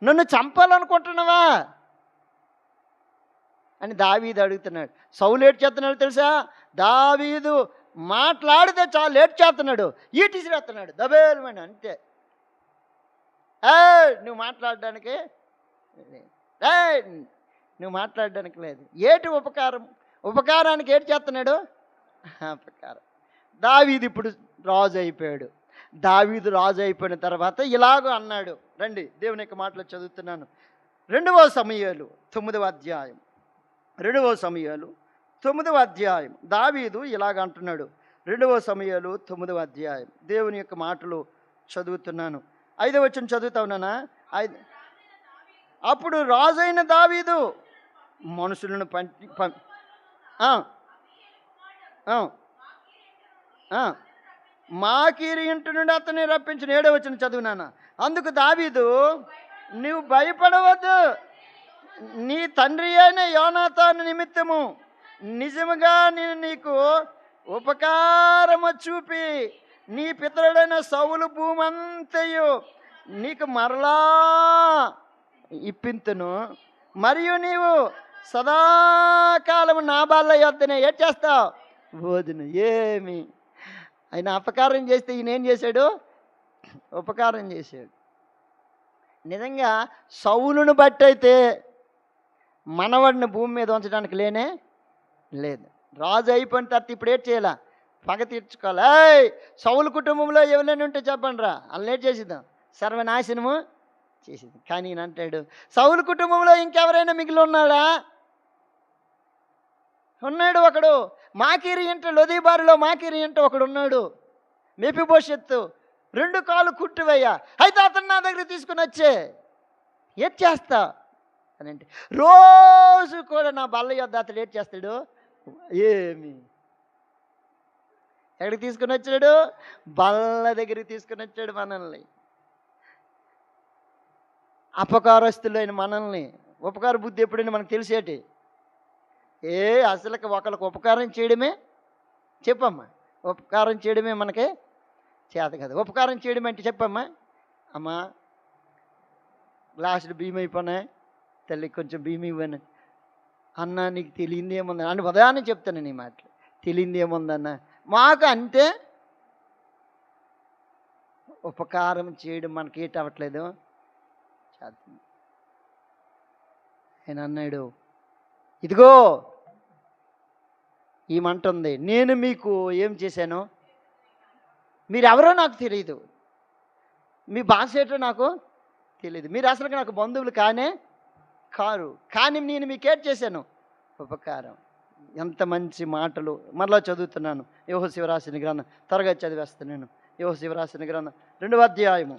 నన్ను చంపాలనుకుంటున్నావా అని దావీదు అడుగుతున్నాడు. సౌలు లేట్ చేస్తున్నాడు తెలుసా? దావీదు మాట్లాడితే చాలా లేట్ చేస్తున్నాడు, ఈటీసిరేస్తున్నాడు దబేలమని. అంతే. నువ్వు మాట్లాడడానికి లేదు. ఏటి ఉపకారం? ఉపకారానికి ఏటి చేస్తున్నాడు? అపకారం. దావీదు ఇప్పుడు రాజు అయిపోయాడు. దావీదు రాజు అయిపోయిన తర్వాత ఇలాగ అన్నాడు. రండి దేవుని యొక్క మాటలు చదువుతున్నాను. 2వ సమూయేలు 9వ అధ్యాయం. 2వ సమూయేలు 9వ అధ్యాయం. దావీదు ఇలాగ అంటున్నాడు. 2వ సమూయేలు 9వ అధ్యాయం. దేవుని యొక్క మాటలు చదువుతున్నాను. 5వ వచనం చదువుతా ఉన్నానా? అప్పుడు రాజైన దావీదు మనుషులను ఆ, ఆ, ఆ. మాకీరు ఇంటి నుండి అతన్ని రప్పించిన 7వ వచనం చదువునాన్న. అందుకు దావీదు, నువ్వు భయపడవద్దు, నీ తండ్రి అయిన యోనాతాను నిమిత్తము నిజముగా నేను నీకు ఉపకారము చూపి నీ పితరుడైన సౌలు భూమంతయు నీకు మరలా ఇప్పింతును, మరియు నీవు సదాకాలము నా బాళ్ళ యొద్దనే ఏం చేస్తావు వదును. ఏమి ఆయన అపకారం చేస్తే ఈయన ఏం చేశాడు? ఉపకారం చేశాడు. నిజంగా సౌలును బట్టి అయితే మనవాడిని భూమి మీద ఉంచడానికి లేనే లేదు. రాజు అయిపోయిన తర్వాత ఇప్పుడు ఏం చేయాల? పగ తీర్చుకోవాలి. సౌలు కుటుంబంలో ఎవరైనా ఉంటే చెప్పండి రా, వాళ్ళు ఏం చేసిద్దాం? సర్వనాశనము చేసింది. కానీ ఈయన అంటాడు, సౌలు కుటుంబంలో ఇంకెవరైనా మిగిలి ఉన్నాడా? ఉన్నాడు ఒకడు. మాకీరి ఇంట, లొదీబారులో మాకీరి ఇంట ఒకడు ఉన్నాడు, మెఫీబోషెత్తు. 2 కాళ్ళు కుట్టువయ్యా, అయితే అతను నా దగ్గర తీసుకుని వచ్చే ఏం చేస్తా అని అంటే, రోజు కూడా నా బల్ల యొద్ద అతడు ఏం చేస్తాడు? ఏమి ఎక్కడికి తీసుకుని వచ్చాడు? బల్ల దగ్గరికి తీసుకుని వచ్చాడు మనల్ని. అపకారస్తులైన మనల్ని. ఉపకార బుద్ధి ఎప్పుడైనా మనకు తెలిసేటి? అసలుకి ఒకరికి ఉపకారం చేయడమే, చెప్పమ్మా, ఉపకారం చేయడమే మనకి చేత కదా. ఉపకారం చేయడం అంటే చెప్పమ్మా. అమ్మా గ్లాసులు బియ్యం అయిపోయినాయి తల్లి, కొంచెం బియ్యం ఇవ్వను. అన్న నీకు తెలియంది ఏముంది అని ఉదయాన్నే చెప్తాను నీ మాటలు. తెలియంది ఏముందన్న, మాకు అంతే. ఉపకారం చేయడం మనకి ఏటి అవ్వట్లేదు. ఆయన అన్నాడు, ఇదిగో ఈ మంట ఉంది, నేను మీకు ఏం చేశాను? మీరెవరో నాకు తెలియదు, మీ భాష ఏంటో నాకు తెలియదు, మీరు అసలు నాకు బంధువులు కారు, కానీ నేను మీకేం చేశాను? ఉపకారం. ఎంత మంచి మాటలు. మరలా చదువుతున్నాను యెహోషువ రాసిన గ్రంథం, త్వరగా చదివేస్తున్నాను. యెహోషువ రాసిన గ్రంథం 2వ అధ్యాయము.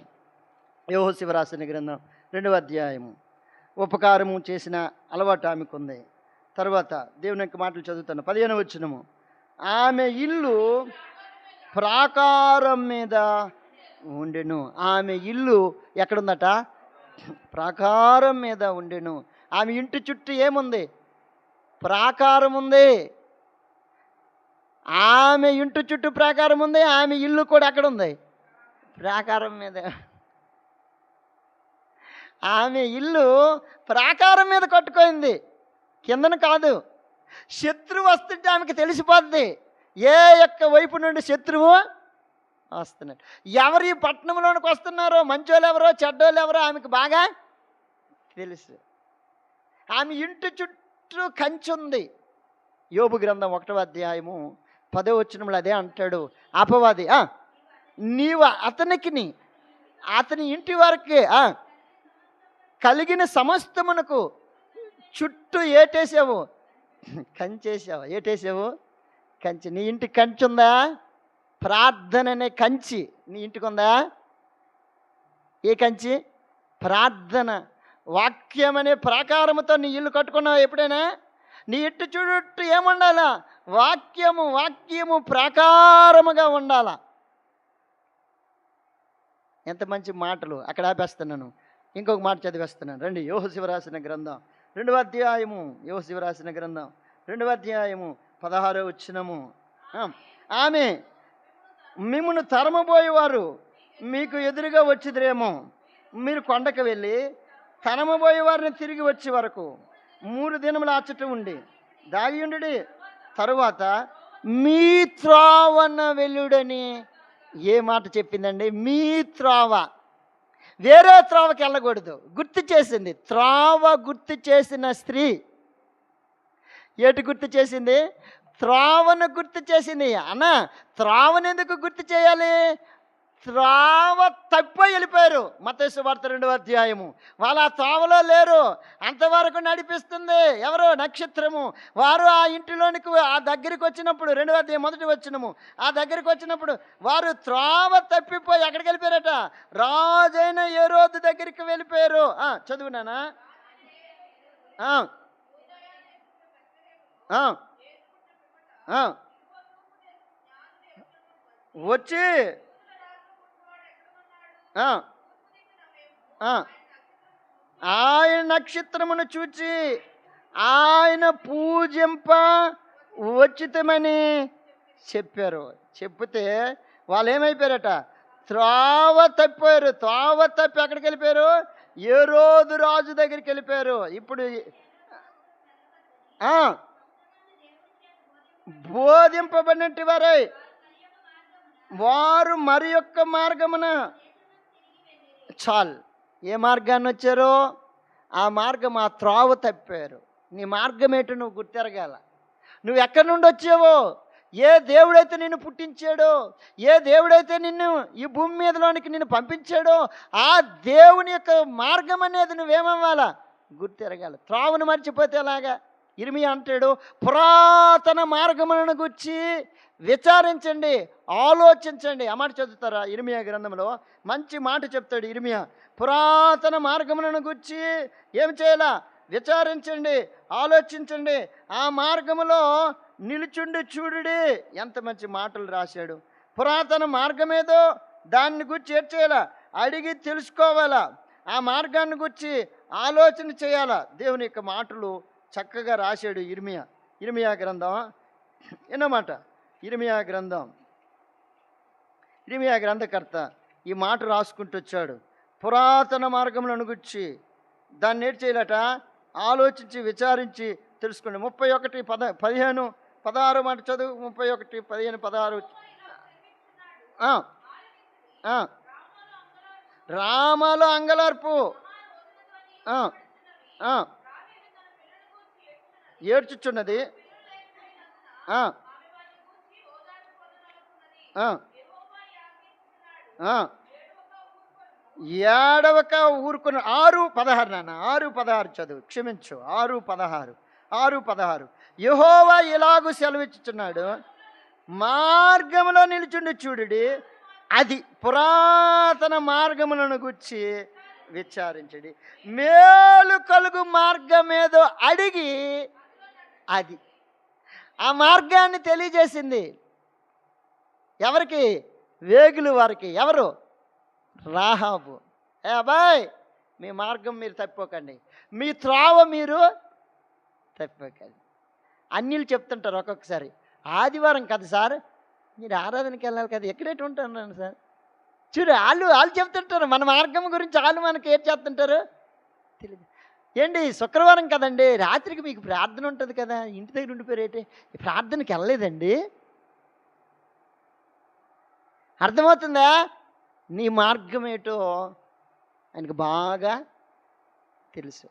యెహోషువ రాసిన గ్రంథం 2వ అధ్యాయము. ఉపకారము చేసిన అలవాటు ఆమెకు ఉంది. తర్వాత దేవుని యొక్క మాటలు చదువుతాను. 15వ వచనము. ఆమె ఇల్లు ప్రాకారం మీద ఉండెను. ఆమె ఇల్లు ఎక్కడుందట? ప్రాకారం మీద ఉండెను. ఆమె ఇంటి చుట్టూ ఏముంది? ప్రాకారం ఉంది. ఆమె ఇంటి చుట్టూ ప్రాకారం ఉంది. ఆమె ఇల్లు కూడా ఎక్కడ ఉంది? ప్రాకారం మీద. ఆమె ఇల్లు ప్రాకారం మీద కట్టుకోయింది, కిందన కాదు. శత్రువు వస్తుంటే ఆమెకి తెలిసిపోద్ది ఏ యొక్క వైపు నుండి శత్రువు వస్తున్నాడు. ఎవరు ఈ పట్టణంలోనికి వస్తున్నారో, మంచోళ్ళు ఎవరో చెడ్డోళ్ళు ఎవరో ఆమెకు బాగా తెలుసు. ఆమె ఇంటి చుట్టూ కంచి ఉంది. యోబు గ్రంథం 1వ అధ్యాయము 10వ వచనంలో అదే అంటాడు అపవాది. నీవు అతని ఇంటి వరకే కలిగిన సమస్తమునకు చుట్టూ ఏటేసావు? కంచేసావు. ఏటేసావు? కంచి. నీ ఇంటికి కంచి ఉందా? ప్రార్థన అనే కంచి నీ ఇంటికి ఉందా? ఏ కంచి? ప్రార్థన. వాక్యం అనే ప్రాకారముతో నీ ఇల్లు కట్టుకున్నావు ఎప్పుడైనా? నీ ఇంటి చుట్టూ ఏముండాలా? వాక్యము ప్రాకారముగా ఉండాలా. ఎంత మంచి మాటలు. అక్కడ ఆపేస్తున్నాను, ఇంకొక మాట చదివేస్తున్నాను. రండి, యెహోషువ రాసిన గ్రంథం 2వ అధ్యాయము. యెహోషువ రాసిన గ్రంథం 2వ అధ్యాయము 16వ వచనము. ఆమె మిమ్మును తరమబోయేవారు మీకు ఎదురుగా వచ్చిదిరేమో, మీరు కొండకు వెళ్ళి తరమబోయే వారిని తిరిగి వచ్చే వరకు 3 దినములు అచ్చట ఉండి దాగియుండి తరువాత మీ త్రోవన వెళ్ళుడని ఏ మాట చెప్పిందండి? మీ త్రోవ. వేరే త్రోవకి వెళ్ళకూడదు. గుర్తు చేసింది. త్రోవ గుర్తు చేసిన స్త్రీ ఏటి గుర్తు చేసింది? త్రోవను గుర్తు చేసింది. త్రోవను ఎందుకు గుర్తు చేయాలి? త్రోవ తప్పిపోయి వెళ్ళిపోయారు. మత్తయి సువార్త 2వ అధ్యాయము. వాళ్ళు ఆ త్రోవలో లేరు. అంతవరకు నడిపిస్తుంది ఎవరు? నక్షత్రము. వారు ఆ ఇంటిలోనికి ఆ దగ్గరికి వచ్చినప్పుడు 2వ అధ్యాయం 1వ వచనము. ఆ దగ్గరికి వచ్చినప్పుడు వారు త్రోవ తప్పిపోయి ఎక్కడికి వెళ్ళిపోయారట? రాజైన హేరోదు దగ్గరికి వెళ్ళిపోయారు. చదువునానా? ఆ, ఆ, ఆ. వచ్చి ఆ, ఆ, ఆయన నక్షత్రమును చూచి ఆయన పూజింప వచ్చితమని చెప్పారు. చెప్తే వాళ్ళు ఏమైపోయారట, త్రోవ తప్పారు. త్రోవ తప్పి ఎక్కడికి వెళ్ళిపోయారు, ఏరోదు రాజు దగ్గరికి వెళ్ళిపోయారు. ఇప్పుడు ఆ, బోధింపబడినట్టు వారై వారు మరి యొక్క మార్గమున చాలు. ఏ మార్గాన్ని వచ్చారో ఆ మార్గం, ఆ త్రోవ తప్పారు. నీ మార్గం ఏంటో నువ్వు గుర్తెరగాల. నువ్వు ఎక్కడి నుండి వచ్చావో, ఏ దేవుడైతే నిన్ను పుట్టించాడో, ఏ దేవుడైతే నిన్ను ఈ భూమి మీదలోనికి నిన్ను పంపించాడో, ఆ దేవుని యొక్క మార్గం అనేది నువ్వేమవ్వాలా, గుర్తెరగాల. త్రోవను మర్చిపోతే ఎలాగా? ఇర్మియా అంటాడు, పురాతన మార్గములను గుర్చి విచారించండి, ఆలోచించండి. ఆ మాట చదువుతారా? ఇర్మియా గ్రంథంలో మంచి మాట చెప్తాడు ఇర్మియా. పురాతన మార్గములను గుర్చి ఏం చేయాలా? విచారించండి, ఆలోచించండి, ఆ మార్గములో నిలుచుండి చూడుడి. ఎంత మంచి మాటలు రాశాడు. పురాతన మార్గమేదో దాన్ని గురించి ఏం చేయాలా? అడిగి తెలుసుకోవాలా. ఆ మార్గాన్ని గురించి ఆలోచన చేయాలా. దేవుని యొక్క మాటలు చక్కగా రాశాడు ఇర్మియా. ఇర్మియా గ్రంథం ఎన్నమాట? ఇర్మియా గ్రంథకర్త ఈ మాట రాసుకుంటూ వచ్చాడు. పురాతన మార్గములను గురించి దాన్ని ఏం చేయాలట? ఆలోచించి విచారించి తెలుసుకోండి. 31:15-16 మాట చదువు. 31:15-16. రామాలో అంగలార్పు, ఏడ్చుచున్నది. ఏడవక ఊరుకుని 6:16 నాన్న, 6:16 చదువు. క్షమించు, 6:16. యెహోవా ఇలాగు సెలవిచ్చుచున్నాడు, మార్గములో నిలుచుండి చూడుడి, అది పురాతన మార్గములను గుర్చి విచారించడి, మేలు కలుగు మార్గమేదో అడిగి అది. ఆ మార్గాన్ని తెలియజేసింది ఎవరికి? వేగులు వారికి. ఎవరు? రాహాబు. ఏ అబ్బాయ్, మీ మార్గం మీరు తప్పిపోకండి, మీ త్రోవ మీరు తప్పిపోకండి. అన్యులు చెప్తుంటారు ఒక్కొక్కసారి, ఆదివారం కదా సార్ మీరు ఆరాధనకి వెళ్ళాలి కదా, ఎక్కడైతే ఉంటాను సార్. చూడు, వాళ్ళు చెప్తుంటారు మన మార్గం గురించి. వాళ్ళు మనకి ఏం చేస్తుంటారు తెలియదు. ఏంటి శుక్రవారం కదండి, రాత్రికి మీకు ప్రార్థన ఉంటుంది కదా, ఇంటి దగ్గర ఉండిపోయారేంటి, ప్రార్థనకి వెళ్ళలేదండి. అర్థమవుతుందా? నీ మార్గం ఏటో ఆయనకు బాగా తెలుసు.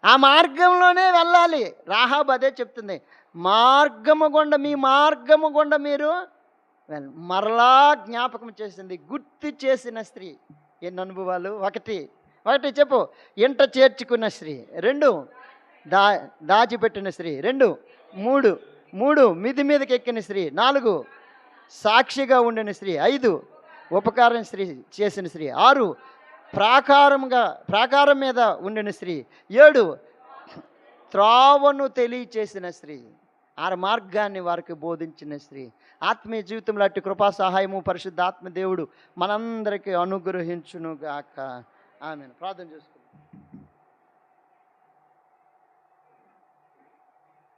ఆ మార్గంలోనే వెళ్ళాలి. రాహాబు అదే చెప్తుంది, మార్గము గుండా, మీ మార్గము గుండా మీరు మరలా జ్ఞాపకం చేసింది, గుర్తు చేసిన స్త్రీ. ఎన్ని అనుభవాలు! ఒకటి చెప్పు, ఇంట చేర్చుకున్న స్త్రీ. 2, దాచిపెట్టిన స్త్రీ. 2, మిది మీదకి ఎక్కిన స్త్రీ. 4, సాక్షిగా ఉండిన స్త్రీ. 5, ఉపకారం స్త్రీ చేసిన స్త్రీ. 6, ప్రాకారం మీద ఉండిన స్త్రీ. 7, త్రోవను తెలియచేసిన స్త్రీ. 6 మార్గాన్ని వారికి బోధించిన స్త్రీ. ఆత్మీయ జీవితంలో అట్టి కృపా సహాయము పరిశుద్ధాత్మ దేవుడు మనందరికీ అనుగ్రహించునుగాక. ఆమేన్. ప్రార్థన చేసుకుందాం.